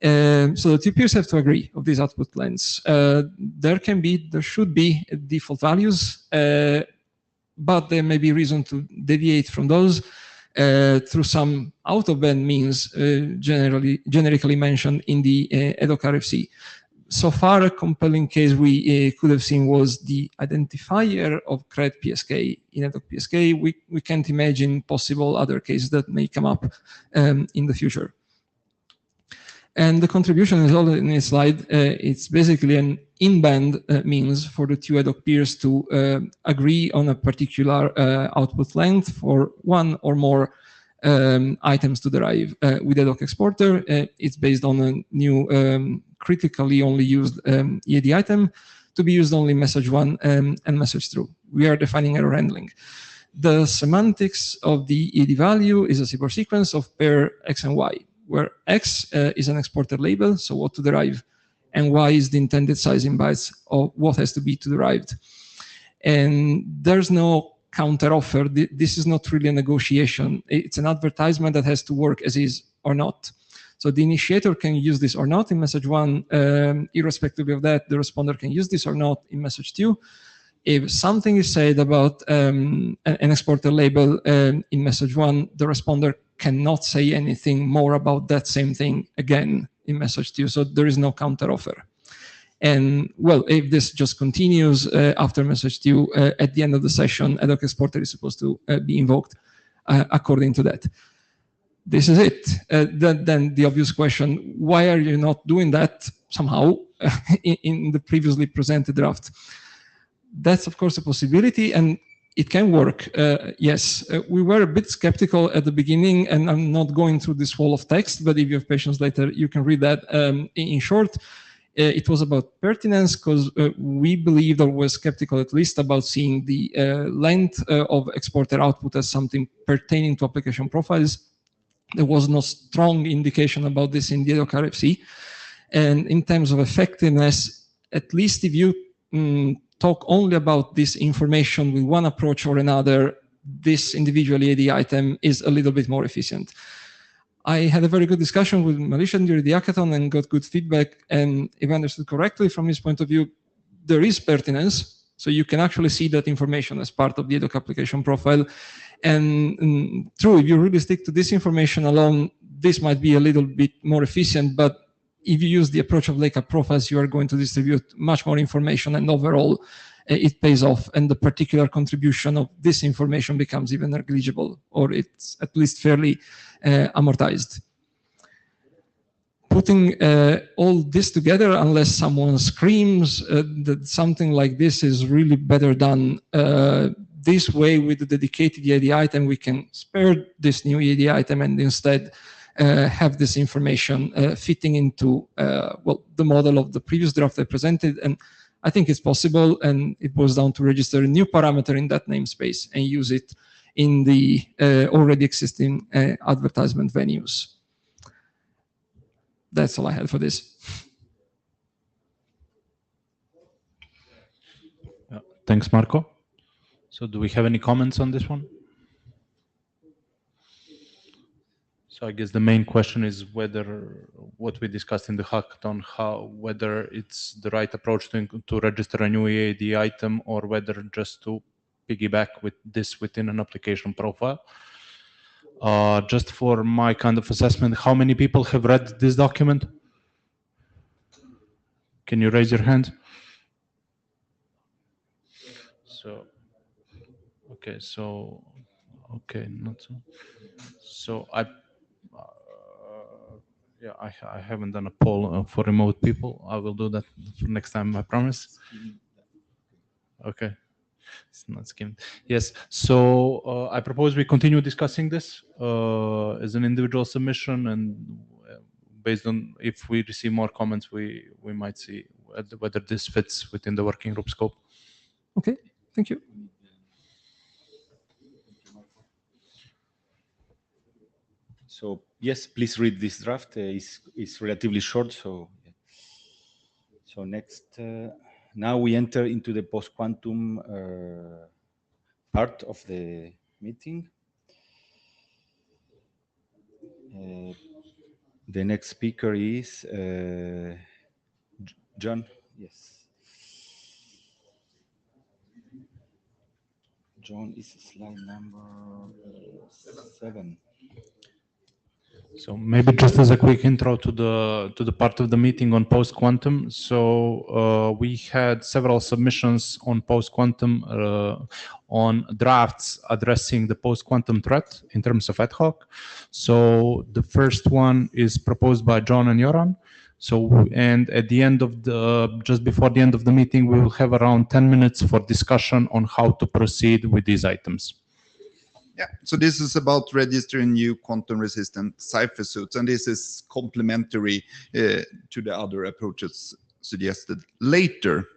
So the two peers have to agree of these output lengths. There should be default values, but there may be reason to deviate from those through some out-of-band means generically mentioned in the EDOC RFC. So far, a compelling case we could have seen was the identifier of CRED PSK in EDOC PSK. We can't imagine possible other cases that may come up in the future. And the contribution is all in this slide. It's basically an in-band means for the two EDOC peers to agree on a particular output length for one or more items to derive with EDOC exporter. It's based on a new critically only used EAD item to be used only message one and message through. We are defining error handling. The semantics of the EAD value is a CBOR sequence of pair X and Y, where X is an exporter label, so what to derive, and Y is the intended size in bytes of what has to be derived. And there's no counter offer. This is not really a negotiation. It's an advertisement that has to work as is or not. So the initiator can use this or not in message one. Irrespective of that, the responder can use this or not in message two. If something is said about an exporter label in message one, the responder cannot say anything more about that same thing again in message two. So there is no counter offer. And well, if this just continues after message two, at the end of the session, EDOC exporter is supposed to be invoked according to that. This is it. Then the obvious question, why are you not doing that somehow in the previously presented draft? That's, of course, a possibility, and it can work. Yes, we were a bit skeptical at the beginning, and I'm not going through this wall of text, but if you have patience later, you can read that. In short, it was about pertinence because we believed, or were skeptical at least, about seeing the length of exporter output as something pertaining to application profiles. There was no strong indication about this in the EDOC RFC. And in terms of effectiveness, at least if you talk only about this information with one approach or another, this individual EAD item is a little bit more efficient. I had a very good discussion with Malishan during the hackathon and got good feedback. And if I understood correctly, from his point of view, there is pertinence. So you can actually see that information as part of the EDOC application profile. And true, if you really stick to this information alone, this might be a little bit more efficient, but if you use the approach of lake profiles, you are going to distribute much more information, and overall it pays off, and the particular contribution of this information becomes even negligible, or it's at least fairly amortized. Putting all this together, unless someone screams that something like this is really better done this way with the dedicated EAD item, we can spare this new EAD item and instead have this information fitting into well, the model of the previous draft I presented. And I think it's possible, and it boils down to register a new parameter in that namespace and use it in the already existing advertisement venues. That's all I had for this. Thanks, Marco. So do we have any comments on this one? So I guess the main question is whether what we discussed in the hackathon, whether it's the right approach to register a new EAD item, or whether just to piggyback with this within an application profile. Just for my kind of assessment, how many people have read this document? Can you raise your hand? So, okay, not so. So Yeah, I haven't done a poll for remote people. I will do that for next time, I promise. Okay. It's not skimmed. Yes. So I propose we continue discussing this as an individual submission, and based on if we receive more comments, we might see whether this fits within the working group scope. Okay, thank you. So yes, please read this draft. It's relatively short. So next, now we enter into the post-quantum part of the meeting. The next speaker is John. Yes. John is slide number 7. So maybe just as a quick intro to the part of the meeting on post-quantum. So we had several submissions on post-quantum on drafts addressing the post-quantum threat in terms of ad hoc. So the first one is proposed by John and Joran. So, and at the end of just before the end of the meeting, we will have around 10 minutes for discussion on how to proceed with these items. Yeah, so this is about registering new quantum-resistant cipher suits, and this is complementary to the other approaches suggested later.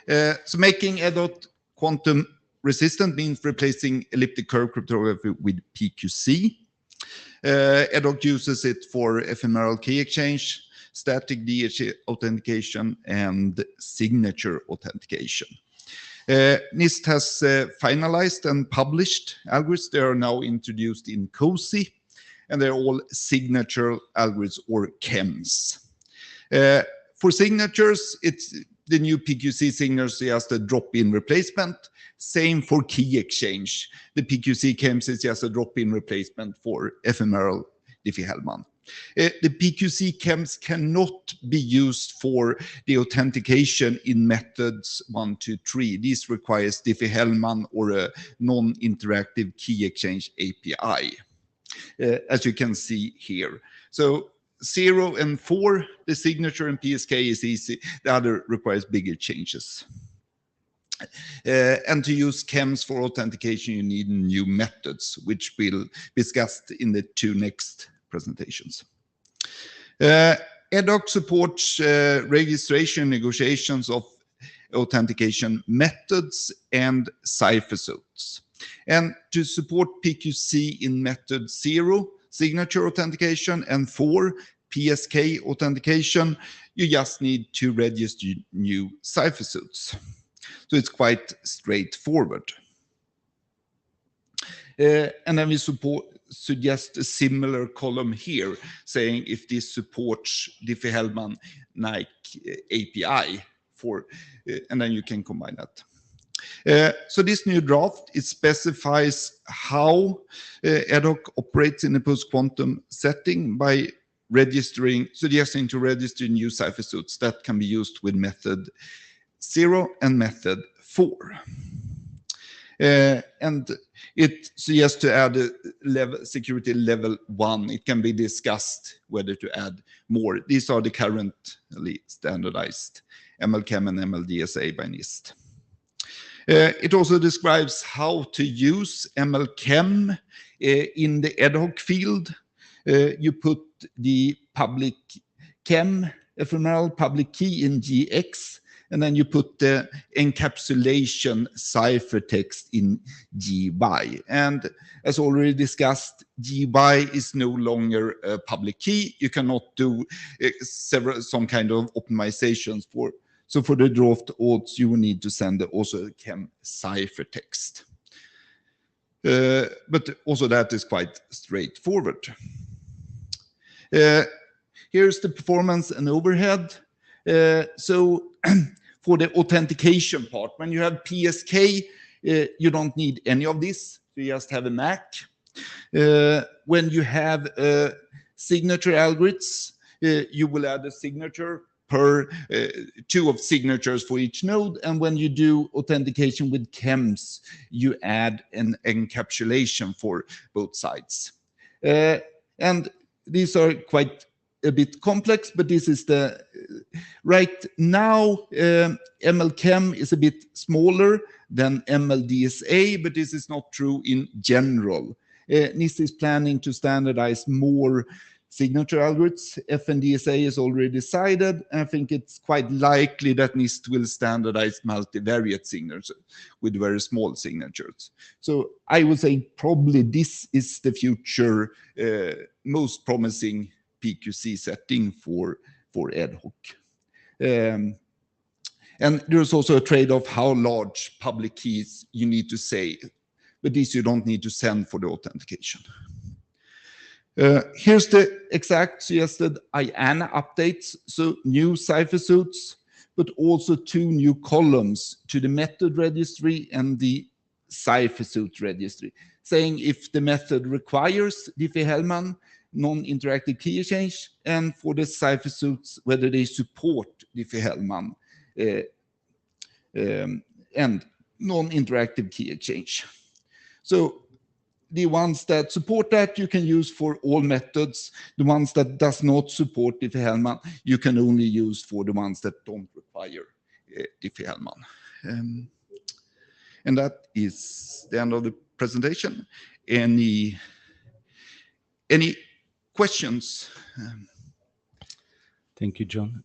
So making EDOT quantum-resistant means replacing elliptic curve cryptography with PQC. EDOC uses it for ephemeral key exchange, static DHA authentication, and signature authentication. NIST has finalized and published algorithms. They are now introduced in COSI, and they're all signature algorithms or chems. For signatures, it's the new PQC signatures just a drop-in replacement. Same for key exchange. The PQC chems is just a drop-in replacement for ephemeral Diffie-Hellman. The PQC chems cannot be used for the authentication in methods 1, 2, 3. This requires Diffie-Hellman or a non-interactive key exchange API, as you can see here. So 0 and 4, the signature and PSK is easy. The other requires bigger changes. And to use chems for authentication, you need new methods, which we'll discuss in the 2 next presentations. EDOC supports registration negotiations of authentication methods and cipher suits. And to support PQC in method 0, signature authentication, and 4, PSK authentication, you just need to register new cipher suits. So it's quite straightforward. And then we suggest a similar column here, saying if this supports Diffie-Hellman API for, and then you can combine that. So this new draft, it specifies how EDOC operates in a post-quantum setting by suggesting to register new cipher suits that can be used with method 0 and method 4. And it suggests to add a security level 1. It can be discussed whether to add more. These are the currently standardized MLChem and MLDSA by NIST. It also describes how to use MLChem in the ad hoc field. You put the public chem, ephemeral public key in GX, and then you put the encapsulation ciphertext in GY. And as already discussed, GY is no longer a public key. You cannot do some kind of optimizations for. So for the draft odds, you will need to send also a chem ciphertext. But also that is quite straightforward. Here's the performance and overhead. So for the authentication part, when you have PSK, you don't need any of this. You just have a MAC. When you have signature algorithms, you will add a signature per 2 of signatures for each node. And when you do authentication with chems, you add an encapsulation for both sides. And these are quite a bit complex, but this is the right now. MLChem is a bit smaller than MLDSA, but this is not true in general. NIST is planning to standardize more signature algorithms. FNDSA is already decided. And I think it's quite likely that NIST will standardize multivariate signatures with very small signatures. So I would say probably this is the future most promising PQC setting for ad hoc. And there's also a trade-off how large public keys you need to say, but this you don't need to send for the authentication. Here's the exact suggested IANA updates. So new cipher suits, but also 2 new columns to the method registry and the cipher suit registry, saying if the method requires Diffie-Hellman non-interactive key exchange, and for the cipher suits whether they support Diffie-Hellman and non-interactive key exchange. So the ones that support that you can use for all methods. The ones that does not support Diffie-Hellman you can only use for the ones that don't require Diffie-Hellman. And that is the end of the presentation. Any questions? Thank you, John.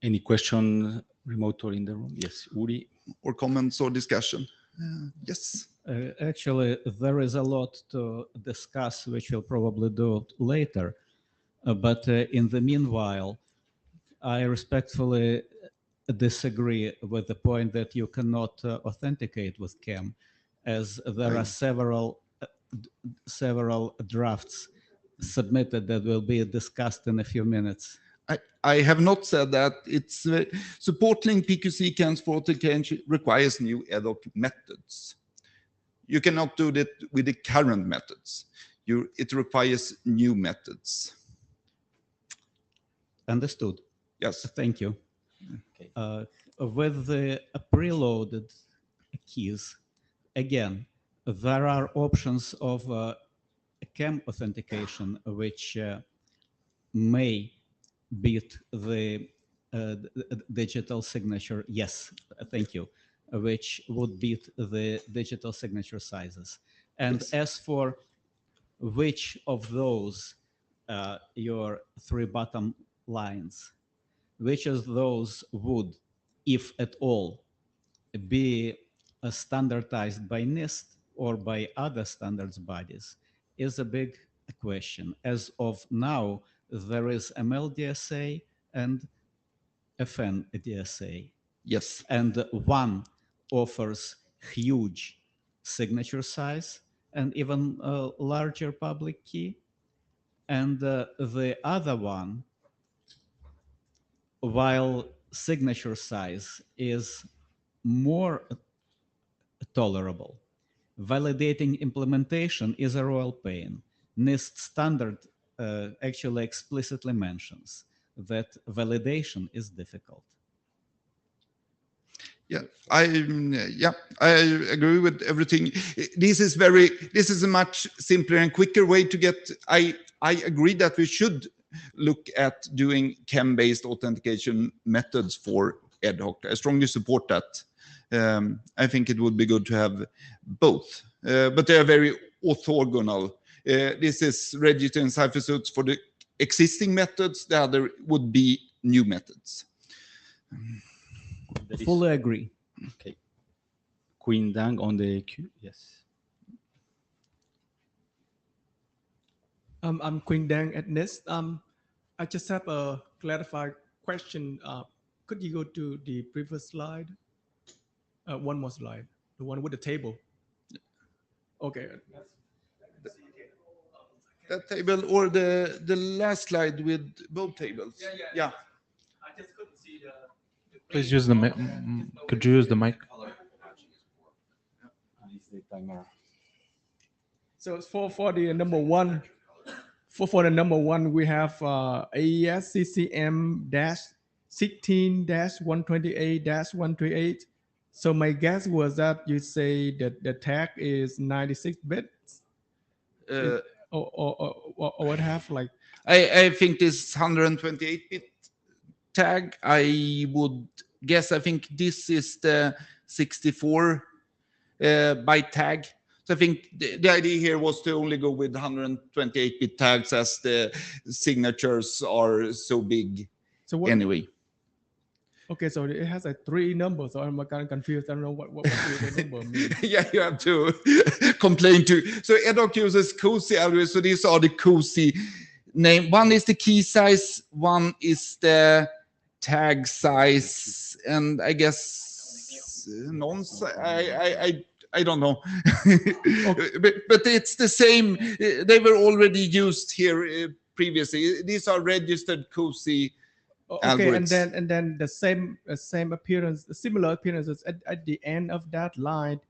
Any question, remote or in the room? Yes, Uri. Or comments or discussion? Yes. Actually, there is a lot to discuss, which we'll probably do later. But in the meanwhile, I respectfully disagree with the point that you cannot authenticate with CAM, as there are several drafts submitted that will be discussed in a few minutes. I have not said that. It's supporting PQC CAMs for authentication requires new ad hoc methods. You cannot do that with the current methods. It requires new methods. Understood. Yes. Thank you. Okay. With the preloaded keys, again, there are options of CAM authentication which may beat the digital signature. Yes, thank you. Which would beat the digital signature sizes. And yes. As for which of those, your 3 bottom lines, which of those would, if at all, be standardized by NIST or by other standards bodies, is a big question. As of now, there is MLDSA and FNDSA. Yes. And one offers huge signature size and even a larger public key. And the other one, while signature size is more tolerable, validating implementation is a royal pain. NIST standard actually explicitly mentions that validation is difficult. Yeah, I agree with everything. This is a much simpler and quicker way to get. I agree that we should look at doing CAM-based authentication methods for ad hoc. I strongly support that. I think it would be good to have both, but they are very orthogonal. This is registering cipher suits for the existing methods. The other would be new methods. Fully agree. Okay. Queen Dang on the queue. Yes. I'm Queen Dang at NIST. I just have a clarified question. Could you go to the previous slide? One more slide, the one with the table. Okay. That table or the last slide with both tables. Yeah. I just couldn't see the. Please use the mic. Could you use the mic? So for the number one, for the number one, we have AES CCM -16-128-138. So my guess was that you say that the tag is 96 bits, or what have like I think this 128-bit tag, I would guess, I think this is the 64 byte tag. So I think the idea here was to only go with 128-bit tags as the signatures are so big anyway. Okay, so it has like 3 numbers, so I'm kind of confused. I don't know what the number means. Yeah, you have to complain to. So ad hoc uses COSI algorithms. So these are the COSI name. One is the key size, one is the tag size, and I guess I don't know. but it's the same. They were already used here previously. These are registered COSI. Okay, and then the same appearance, similar appearances at the end of that line,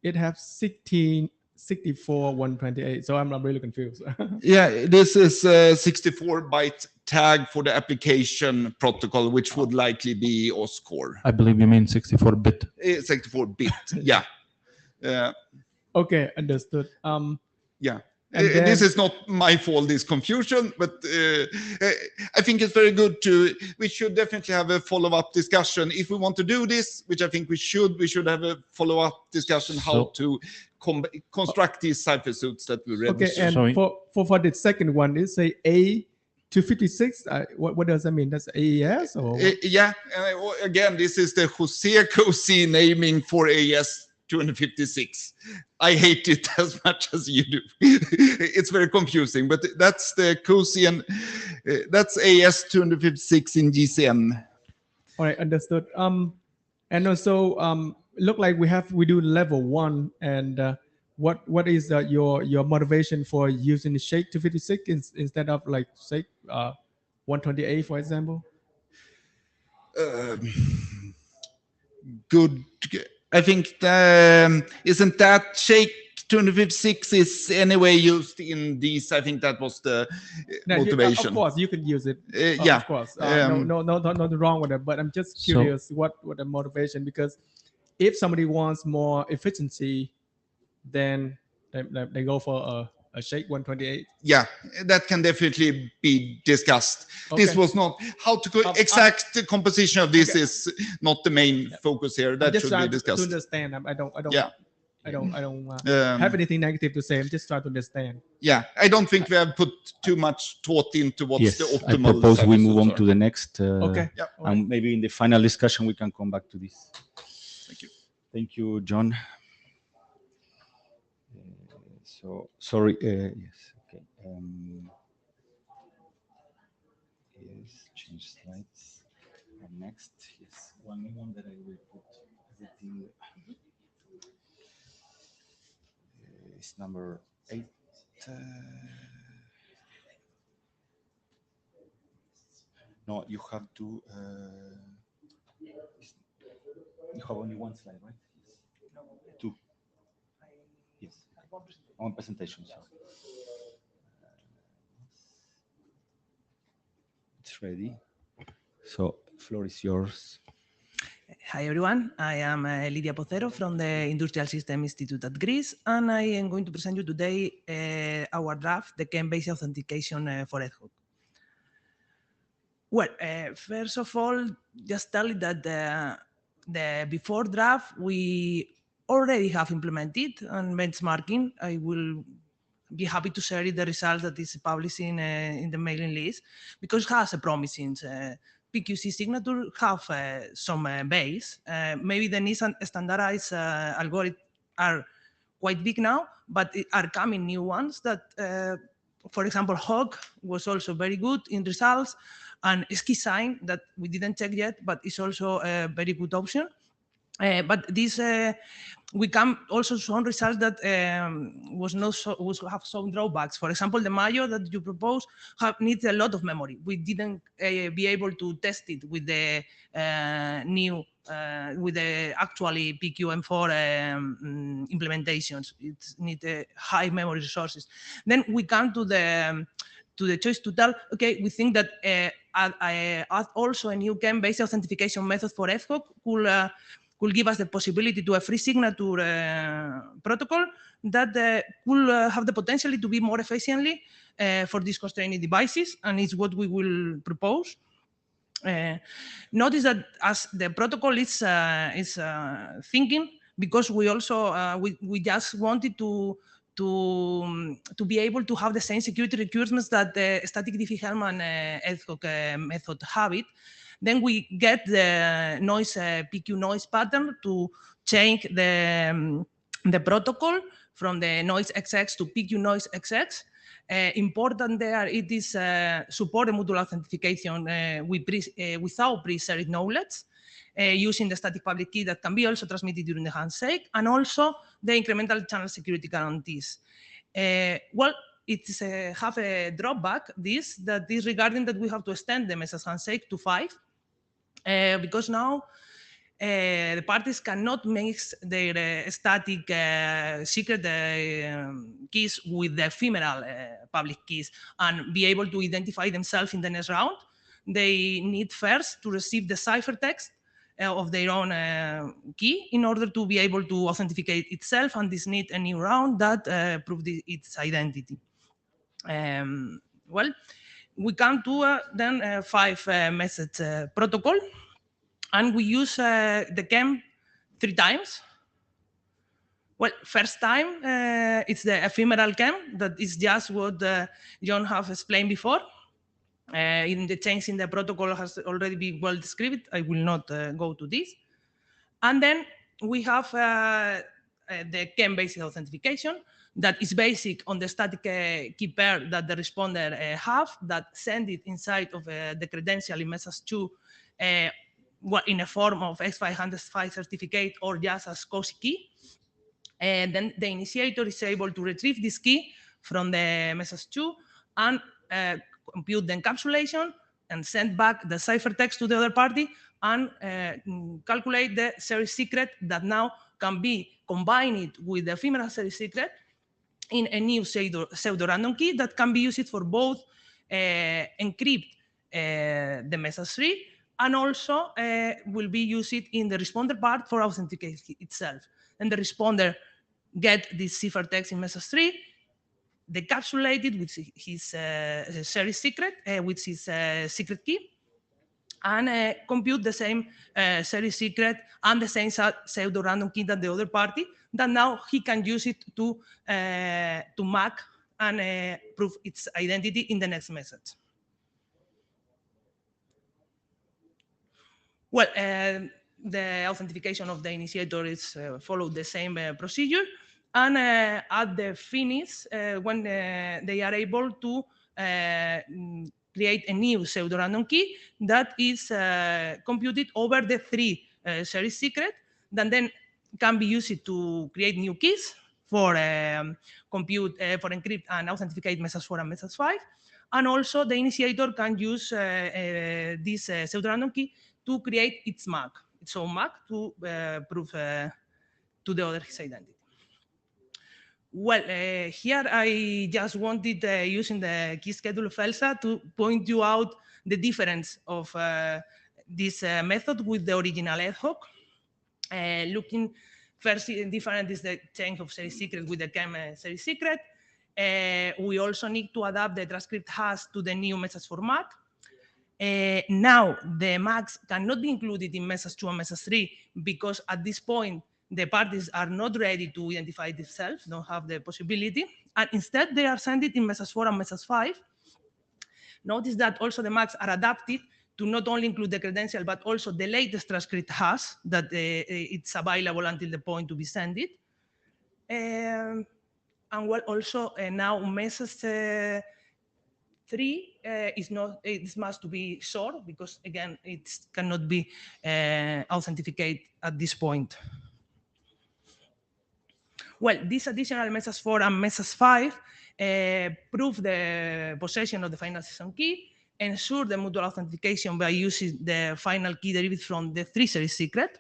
it has 16, 64, 128. So I'm really confused. Yeah, this is a 64-byte tag for the application protocol, which would likely be OSCORE. I believe you mean 64-bit. 64-bit, yeah. Okay, understood. Yeah. And then, this is not my fault, this confusion, but I think it's very good we should definitely have a follow-up discussion. If we want to do this, which I think we should have a follow-up discussion how to construct these cipher suits that we register. Okay, and for the second one, it's a A256. What does that mean? That's AES? Or yeah, again, this is the Jose COSI naming for AES 256. I hate it as much as you do. It's very confusing, but that's the COSI, and that's AES 256 in GCN. All right, understood. And also, look like we do level 1, and what is your motivation for using the Shake 256 instead of like Shake 128, for example? Good. I think isn't that Shake 256 is anyway used in these? I think that was the motivation. Of course, you can use it. Yeah, of course. Nothing wrong with it. But I'm just curious what the motivation, because if somebody wants more efficiency, then they go for a Shake 128. Yeah, that can definitely be discussed. Okay. This was not how to exact the composition of this is not the main focus here. That should be discussed. To understand. I don't Yeah. have anything negative to say. I'm just trying to understand. Yeah, I don't think we have put too much thought into what's the optimal. I propose we move on to the next. Okay. Yep. And maybe in the final discussion we can come back to this. Thank you. Thank you, John. So sorry. Yes. Okay. Yes. Change slides. And next, yes, one moment that I will put everything. It's number 8. No, you have to. You have only one slide, right? No, 2. Yes. On presentation, sorry. It's ready. So, floor is yours. Hi everyone, I am Lidia Pocero from the Industrial System Institute at Greece, and I am going to present you today our draft, the key-based authentication for ad hoc. Well, first of all, just tell you that the before draft we already have implemented and benchmarking. I will be happy to share the results that is published in the mailing list, because it has a promising PQC signature, have some base. Maybe the needs and standardized algorithms are quite big now, but are coming new ones that, for example, Hawk was also very good in results, and SkeySign that we didn't check yet, but it's also a very good option. But this we come also some results that have some drawbacks. For example, the Mayo that you propose needs a lot of memory. We didn't be able to test it with the with the actually PQM4 implementations. It needs high memory resources. Then we come to the choice to tell, okay, we think that add also a new key-based authentication method for ad hoc could give us the possibility to a free signature protocol that could have the potential to be more efficiently for these constrained devices, and it's what we will propose. Notice that as the protocol is thinking, because we also we just wanted to be able to have the same security requirements that the static Diffie-Hellman ad hoc method have it. Then we get the noise PQ noise pattern to change the protocol from the noise XX to PQ noise XX. Important there, it is supported mutual authentication without pre-shared knowledge, using the static public key that can be also transmitted during the handshake, and also the incremental channel security guarantees. Well, it's have a drawback, that is regarding that we have to extend the message handshake to 5, because now the parties cannot mix their static secret keys with the ephemeral public keys and be able to identify themselves in the next round. They need first to receive the ciphertext of their own key in order to be able to authenticate itself, and this need a new round that proves its identity. Well, we come to then 5 message protocol, and we use the KEM 3 times. Well, first time, it's the ephemeral KEM, that is just what John have explained before. In the change in the protocol has already been well described. I will not go to this. And then we have the KEM-based authentication that is basic on the static key pair that the responder have, that send it inside of the credential in message 2 in a form of X505 certificate or just as COSI key. And then the initiator is able to retrieve this key from the message 2 and compute the encapsulation and send back the ciphertext to the other party and calculate the series secret that now can be combined with the ephemeral series secret in a new pseudo-random key that can be used for both encrypt the message 3 and also will be used in the responder part for authentication itself. And the responder get this ciphertext in message 3, decapsulated with his series secret, with his secret key, and compute the same series secret and the same pseudo-random key that the other party, that now he can use it to mark and prove its identity in the next message. Well, the authentication of the initiator is follow the same procedure, and at the finish, when they are able to create a new pseudo-random key that is computed over the 3 series secret, that then can be used to create new keys for compute, for encrypt and authenticate message 4 and message 5, and also the initiator can use this pseudo-random key to create its own MAC to prove to the other his identity. Well, here I just wanted, using the key schedule of ELSA, to point you out the difference of this method with the original ad hoc. Looking first, different is the change of series secret with the KEM series secret. We also need to adapt the transcript hash to the new message format. Now, the MACs cannot be included in message 2 and message 3 because at this point, the parties are not ready to identify themselves, don't have the possibility, and instead they are sent it in message 4 and message 5. Notice that also the MACs are adapted to not only include the credential, but also the latest transcript hash that it's available until the point to be sent it. And well, also now message 3 is not, it must be short because again, it cannot be authenticated at this point. Well, this additional message 4 and message 5 prove the possession of the final session key, ensure the mutual authentication by using the final key derived from the 3 series secret,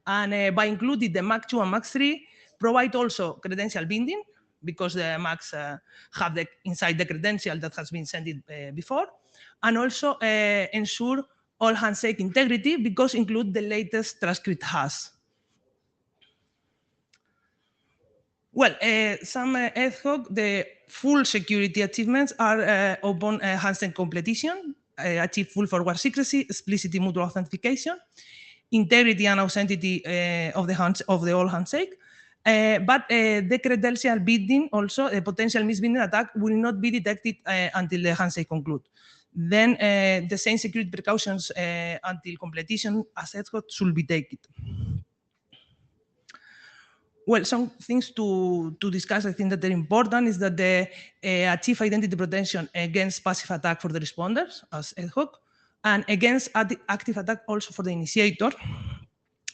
and by including the MAC 2 and MAC 3, provide also credential binding because the MACs have the inside the credential that has been sent before, and also ensure all handshake integrity because include the latest transcript hash. Well, some ad hoc, the full security achievements are open handshake completion, achieve full forward secrecy, explicit mutual authentication, integrity and authenticity of the all handshake. But the credential bidding, also a potential misbinding attack, will not be detected until the handshake conclude. Then the same security precautions until completion as ad hoc should be taken. Well, some things to discuss, I think that they're important, is that the achieve identity protection against passive attack for the responders as ad hoc, and against active attack also for the initiator,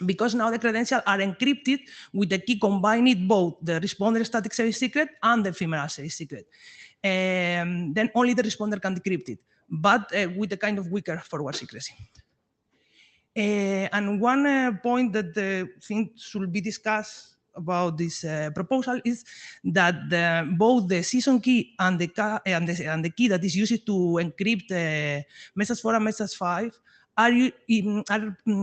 because now the credentials are encrypted with the key combining both the responder static service secret and the ephemeral service secret. Then only the responder can decrypt it, but with a kind of weaker forward secrecy. And one point that I think should be discussed about this proposal is that both the season key and the key that is used to encrypt message 4 and message 5 are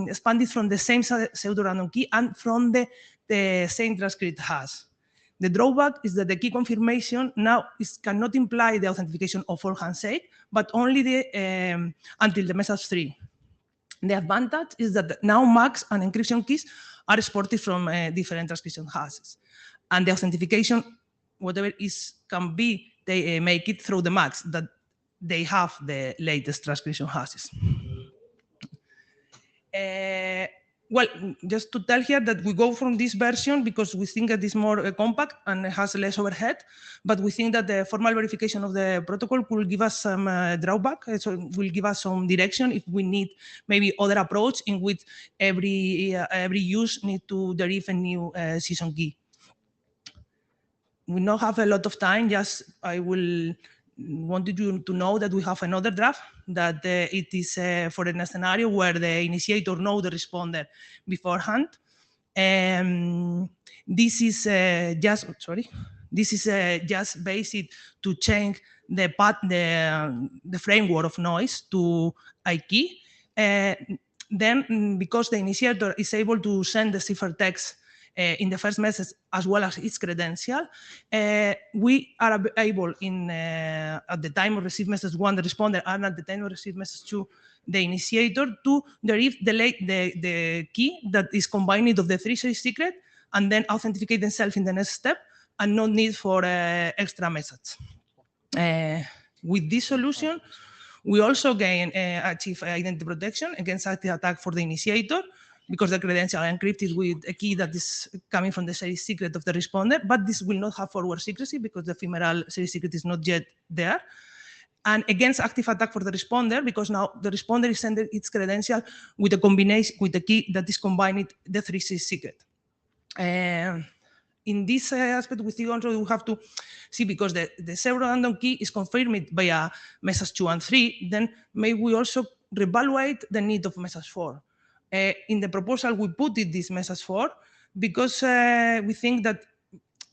expanded from the same pseudo-random key and from the same transcript hash. The drawback is that the key confirmation now cannot imply the authentication of all handshake, but only until the message 3. The advantage is that now MACs and encryption keys are exported from different transcription hashes. And the authentication, whatever can be, they make it through the MACs that they have the latest transcription hashes. Well, just to tell here that we go from this version because we think that it's more compact and has less overhead, but we think that the formal verification of the protocol will give us some drawback, so will give us some direction if we need maybe other approach in which every use need to derive a new season key. We not have a lot of time, just I will wanted you to know that we have another draft that it is for a scenario where the initiator knows the responder beforehand. This is just basic to change the framework of noise to IKEY. Then, because the initiator is able to send the ciphertext in the first message as well as its credential, we are able at the time of receive message 1, the responder, and at the time of receive message 2, the initiator, to derive the key that is combined of the 3 secret and then authenticate themselves in the next step and no need for extra message. With this solution, we also achieve identity protection against active attack for the initiator, because the credentials are encrypted with a key that is coming from the service secret of the responder, but this will not have forward secrecy because the ephemeral service secret is not yet there. And against active attack for the responder, because now the responder is sending its credential with a combination with the key that is combined the 3 secret. In this aspect, we think also we have to see, because the pseudo-random key is confirmed via message 2 and 3, then maybe we also reevaluate the need of message 4. In the proposal, we put it this message 4 because we think that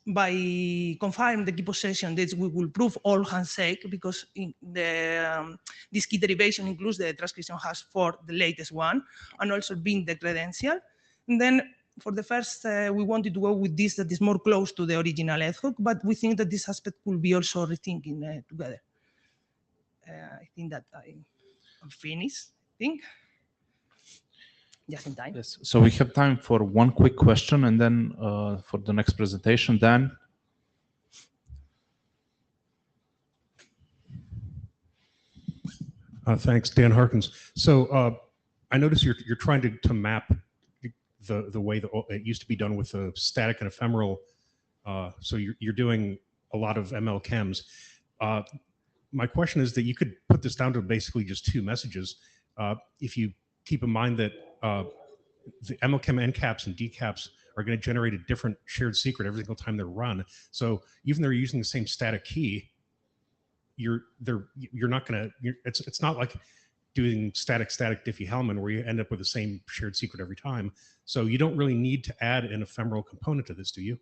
by confirming the key possession, that we will prove all handshake, because in this key derivation includes the transcription hash for the latest one and also being the credential. And then for the first, we wanted to go with this that is more close to the original ad hoc, but we think that this aspect could be also rethinking together. I think that I'm finished, I think. Just in time. Yes. So we have time for one quick question, and then for the next presentation, Dan. Thanks, Dan Harkins. So I notice you're trying to map the way that it used to be done with the static and ephemeral. So you're doing a lot of ML chems. My question is that you could put this down to basically just 2 messages. If you keep in mind that the MLChem NCAPs and DCAPs are going to generate a different shared secret every single time they're run. So even though you're using the same static key, you're not going to. It's not like doing static Diffie-Hellman where you end up with the same shared secret every time. So you don't really need to add an ephemeral component to this, do you?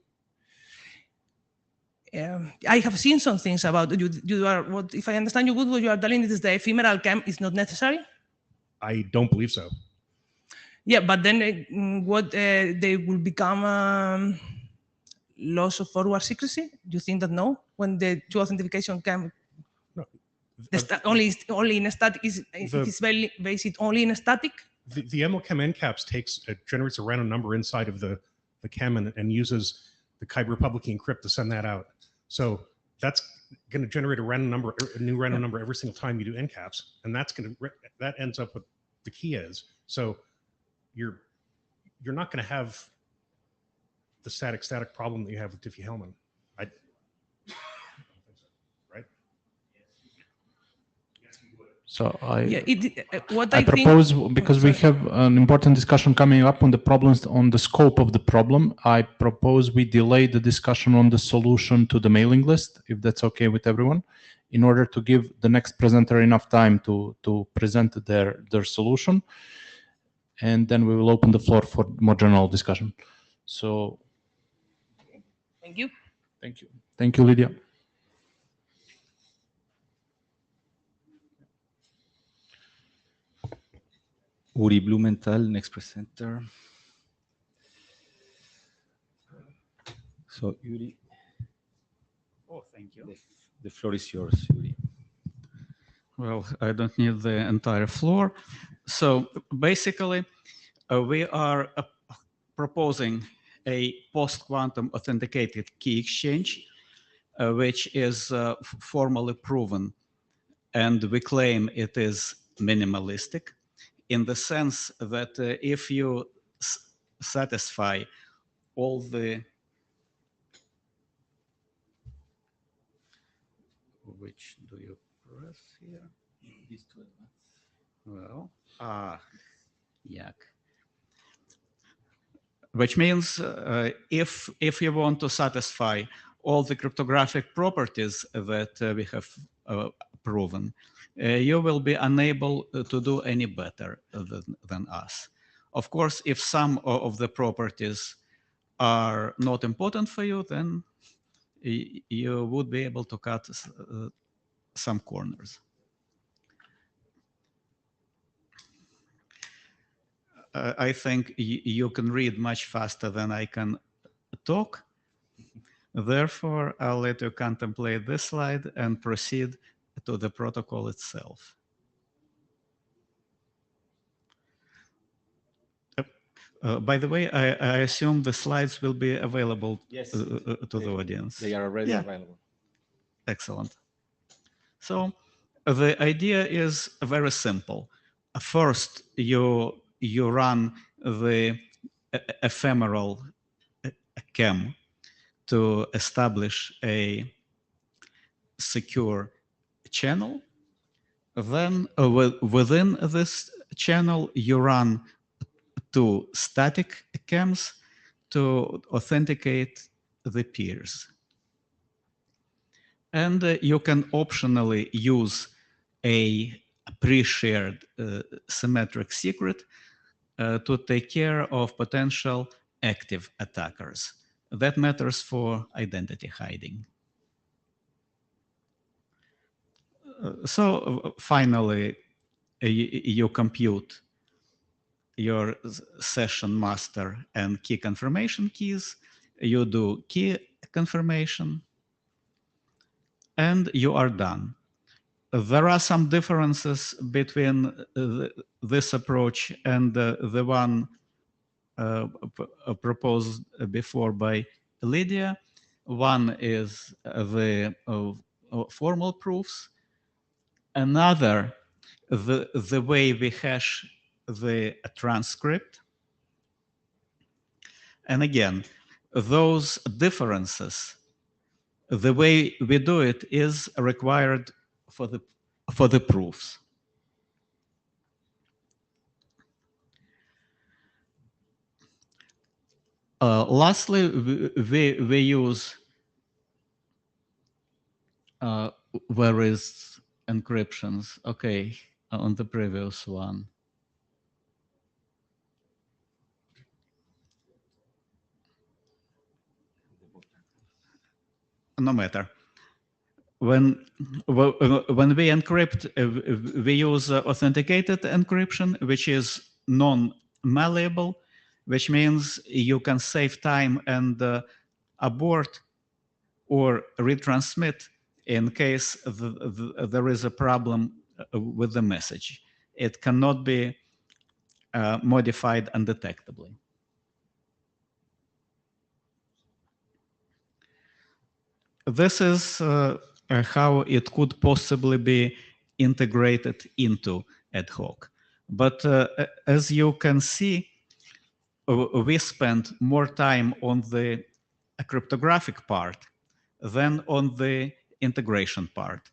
I have seen some things about you are what, if I understand you good, what you are telling is the ephemeral chem is not necessary. I don't believe so. Yeah, but then what they will become loss of forward secrecy? Do you think that no? When the two authentication can only in a static is based only in a static? The MLChem NCAPS generates a random number inside of the chem and uses the Kyber publicly encrypt to send that out. So that's going to generate a new random number every single time you do NCAPS, and that ends up what the key is. So you're not going to have the static problem that you have with Diffie-Hellman. So I I propose, because we have an important discussion coming up on the problems, on the scope of the problem, I propose we delay the discussion on the solution to the mailing list, if that's okay with everyone, in order to give the next presenter enough time to present their solution. And then we will open the floor for more general discussion. So thank you. Thank you. Thank you, Lydia. Uri Blumenthal, next presenter. So, Uri. Oh, thank you. The floor is yours, Uri. Well, I don't need the entire floor. So basically, we are proposing a post-quantum authenticated key exchange, which is formally proven. And we claim it is minimalistic, in the sense that if you satisfy all the which do you press here? These two. Well, yuck. Which means if you want to satisfy all the cryptographic properties that we have proven, you will be unable to do any better than us. Of course, if some of the properties are not important for you, then you would be able to cut some corners. I think you can read much faster than I can talk. Therefore, I'll let you contemplate this slide and proceed to the protocol itself. By the way, I assume the slides will be available to the audience. They are already available. Excellent. So the idea is very simple. First, you run the ephemeral chem to establish a secure channel. Then within this channel, you run two static chems to authenticate the peers. And you can optionally use a pre-shared symmetric secret to take care of potential active attackers. That matters for identity hiding. So finally, you compute your session master and key confirmation keys. You do key confirmation, and you are done. There are some differences between this approach and the one proposed before by Lydia. One is the formal proofs. Another, the way we hash the transcript. And again, those differences, the way we do it is required for the proofs. Lastly, we use where is encryptions? Okay, on the previous one. No matter. When we encrypt, we use authenticated encryption, which is non-malleable, which means you can save time and abort or retransmit in case there is a problem with the message. It cannot be modified undetectably. This is how it could possibly be integrated into ad hoc. But as you can see, we spent more time on the cryptographic part than on the integration part,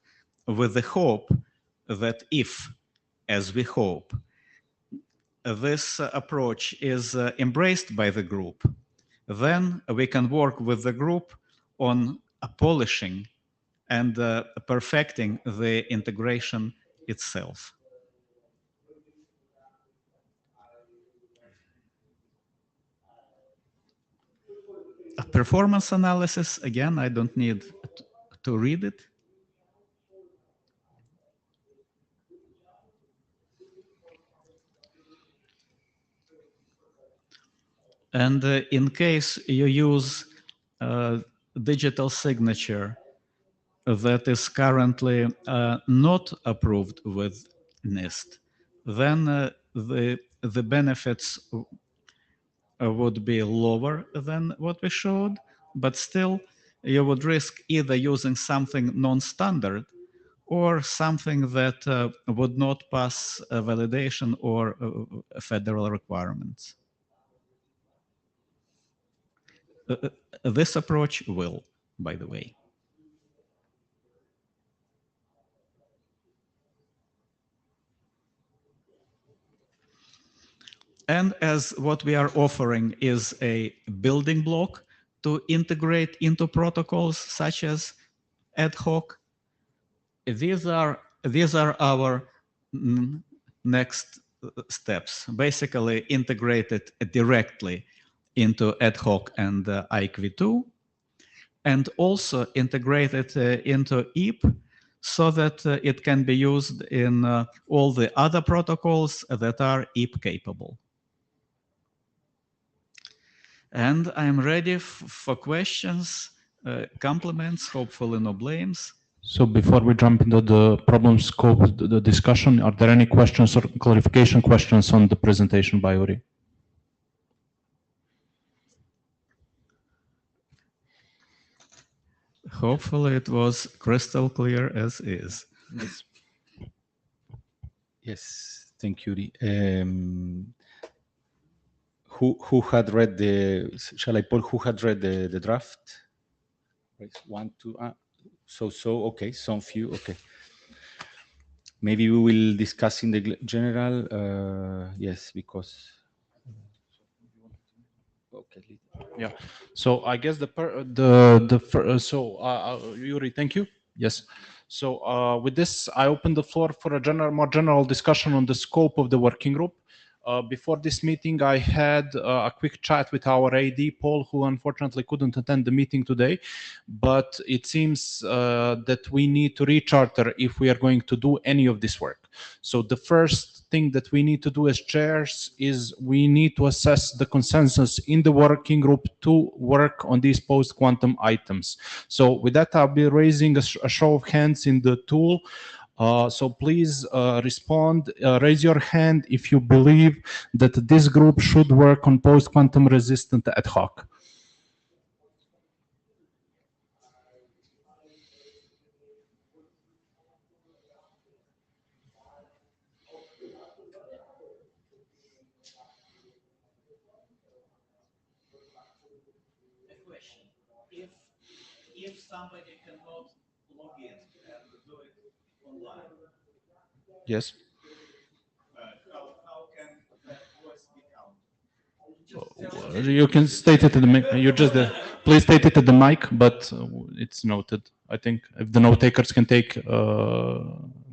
with the hope that if, as we hope, this approach is embraced by the group, then we can work with the group on polishing and perfecting the integration itself. A performance analysis, again, I don't need to read it. And in case you use digital signature that is currently not approved with NIST, then the benefits would be lower than what we showed, but still you would risk either using something non-standard or something that would not pass validation or federal requirements. This approach will, by the way. And as what we are offering is a building block to integrate into protocols such as ad hoc, these are our next steps, basically integrated directly into ad hoc and IQV2, and also integrated into EAP so that it can be used in all the other protocols that are EAP capable. And I'm ready for questions, compliments, hopefully no blames. So before we jump into the problem scope of the discussion, are there any questions or clarification questions on the presentation by Uri? Hopefully it was crystal clear as is. Yes, yes, thank you, Uri. Who had read the, shall I poll who had read the draft? One, two, okay, some few, okay. Maybe we will discuss in the general, yes, because, okay. Yeah, so I guess Yuri, thank you. Yes. So with this, I open the floor for a more general discussion on the scope of the working group. Before this meeting, I had a quick chat with our AD, Paul, who unfortunately couldn't attend the meeting today. But it seems that we need to recharter if we are going to do any of this work. So the first thing that we need to do as chairs is we need to assess the consensus in the working group to work on these post-quantum items. So with that, I'll be raising a show of hands in the tool. So please respond, raise your hand if you believe that this group should work on post-quantum resistant ad hoc. A question. If somebody cannot log in and do it online, yes. How can that voice be counted? You can state it in the mic. You just please state it at the mic, but it's noted. I think if the note takers can take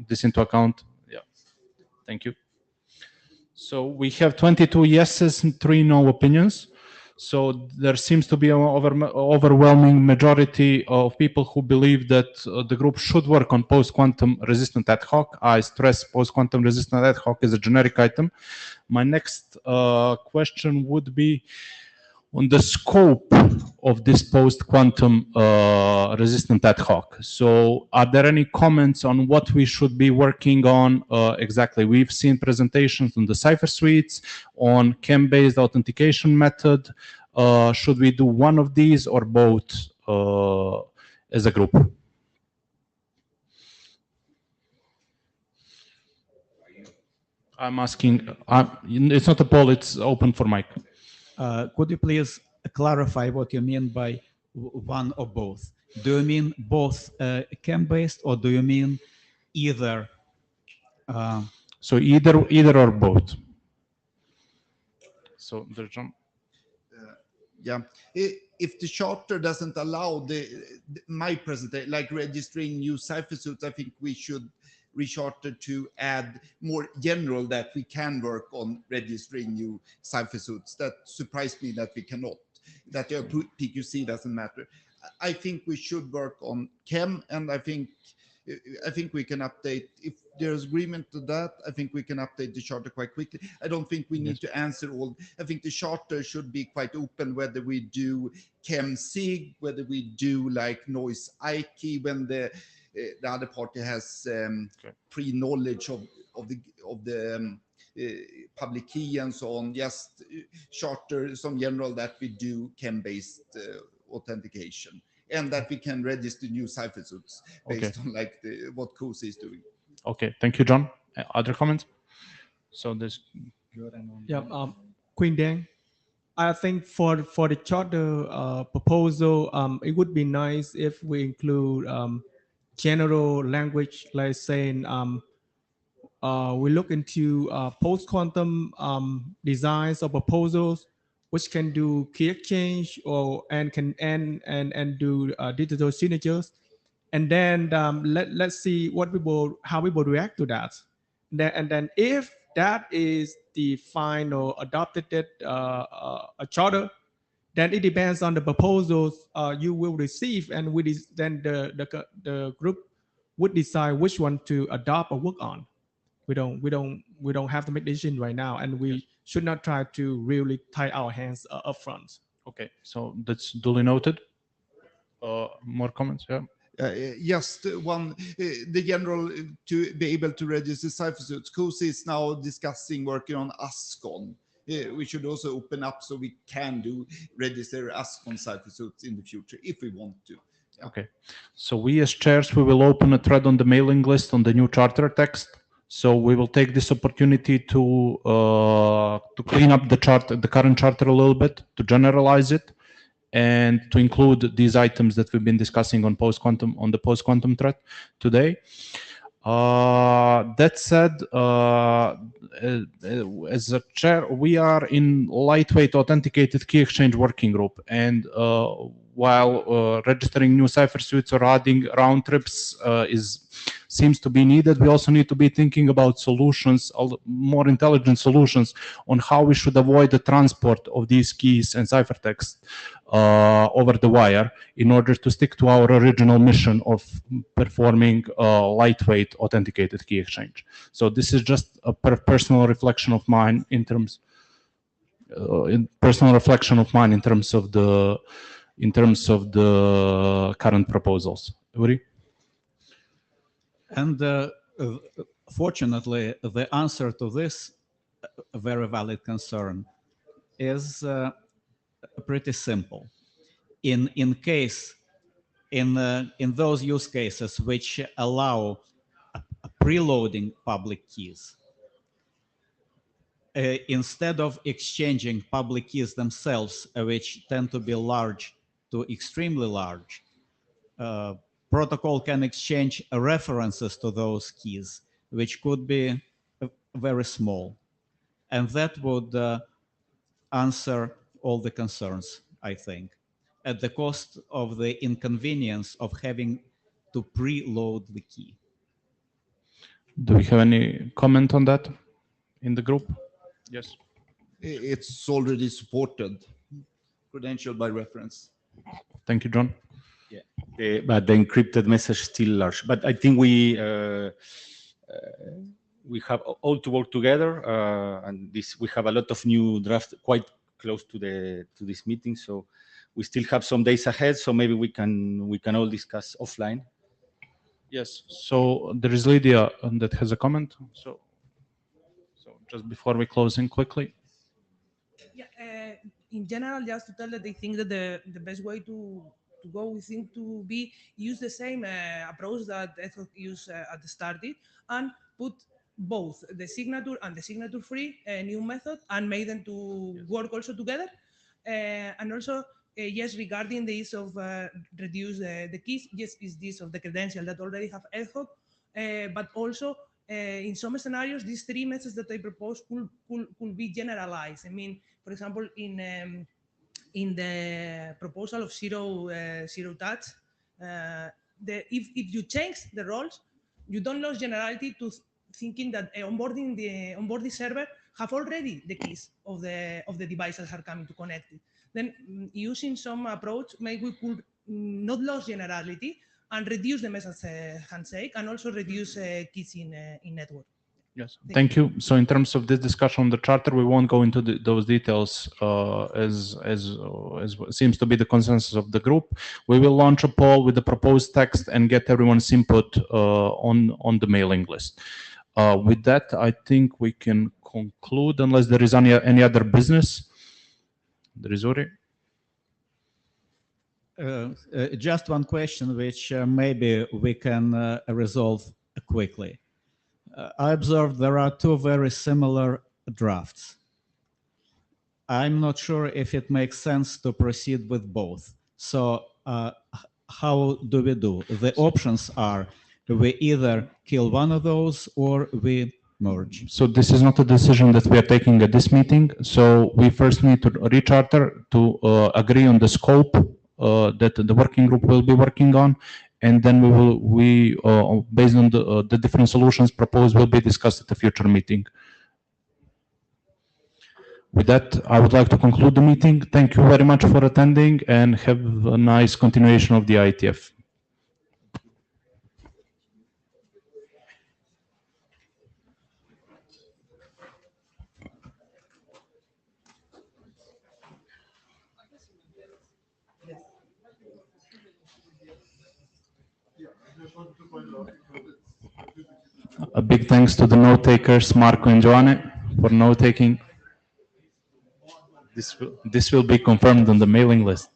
this into account. Yeah. Thank you. So we have 22 yeses and 3 no opinions. So there seems to be an overwhelming majority of people who believe that the group should work on post-quantum resistant ad hoc. I stress post-quantum resistant ad hoc is a generic item. My next question would be, on the scope of this post-quantum resistant ad hoc. So are there any comments on what we should be working on exactly? We've seen presentations on the cipher suites, on CAM-based authentication method. Should we do one of these or both as a group? I'm asking, it's not a poll, it's open for mic. Could you please clarify what you mean by one or both? Do you mean both CAM-based, or do you mean either? So either or both. So there's John. Yeah, if the charter doesn't allow my presentation, like registering new cipher suits, I think we should recharter to add more general that we can work on registering new cipher suits. That surprised me that we cannot, that your PQC doesn't matter. I think we should work on CHEM, and I think we can update, if there's agreement to that, I think we can update the charter quite quickly. I don't think we need to answer all. I think the charter should be quite open, whether we do CHEM-SIG, whether we do like noise IKEY, when the other party has pre-knowledge of the public key and so on. Just charter some general that we do CHEM-based authentication, and that we can register new cipher suits based on like what COSI is doing. Okay, thank you, John. Other comments? So this. Yeah, Queen Dang. I think for the charter proposal, it would be nice if we include general language, like saying we look into post-quantum designs or proposals which can do key exchange and do digital signatures, and then let's see how people react to that. And then if that is the final adopted charter, then it depends on the proposals you will receive, and then the group would decide which one to adopt or work on. We don't have to make decision right now, and we should not try to really tie our hands up front. Okay, so that's duly noted. More comments? Yeah. Just one, the general to be able to register cipher suits. COSI is now discussing working on ASCON. We should also open up so we can register ASCON cipher suits in the future if we want to. Yeah. Okay, so we as chairs, we will open a thread on the mailing list on the new charter text. So we will take this opportunity to clean up the current charter a little bit, to generalize it, and to include these items that we've been discussing on the post-quantum thread today. That said, as a chair, we are in lightweight authenticated key exchange working group, and while registering new cipher suites or adding round trips seems to be needed, we also need to be thinking about solutions, more intelligent solutions on how we should avoid the transport of these keys and ciphertext over the wire in order to stick to our original mission of performing lightweight authenticated key exchange. So this is just a personal reflection of mine in terms of the current proposals. Uri? And fortunately, the answer to this very valid concern is pretty simple. In those use cases which allow preloading public keys, instead of exchanging public keys themselves, which tend to be large to extremely large, protocol can exchange references to those keys, which could be very small. And that would answer all the concerns, I think, at the cost of the inconvenience of having to preload the key. Do we have any comment on that in the group? Yes. It's already supported, credential by reference. Thank you, John. Yeah, but the encrypted message is still large. But I think we have all to work together, and we have a lot of new draft, quite close to this meeting. So we still have some days ahead. So maybe we can all discuss offline. Yes. So there is Lydia that has a comment. So just before we close in quickly. Yeah, in general, just to tell that I think that the best way to go, we think to be use the same approach that Ethos used at the start did, and put both the signature and the signature free new method and make them to work also together. And also, yes, regarding the ease of reduce the keys, yes, is this of the credential that already have Ethos, but also in some scenarios, these three methods that I propose could be generalized. I mean, for example, in the proposal of zero touch, if you change the roles, you don't lose generality to thinking that onboarding server have already the keys of the devices that are coming to connect it. Then using some approach, maybe we could not lose generality and reduce the message handshake and also reduce keys in network. Yes, thank you. So in terms of this discussion on the charter, we won't go into those details as seems to be the consensus of the group. We will launch a poll with the proposed text and get everyone's input on the mailing list. With that, I think we can conclude unless there is any other business. There is Uri. Just one question, which maybe we can resolve quickly. I observed there are two very similar drafts. I'm not sure if it makes sense to proceed with both. So how do we do? The options are we either kill one of those or we merge. So this is not a decision that we are taking at this meeting. So we first need to recharter to agree on the scope that the working group will be working on, and then we based on the different solutions proposed will be discussed at a future meeting. With that, I would like to conclude the meeting. Thank you very much for attending and have a nice continuation of the IETF. A big thanks to the note takers, Marco and Joanne, for note taking. This will be confirmed on the mailing list.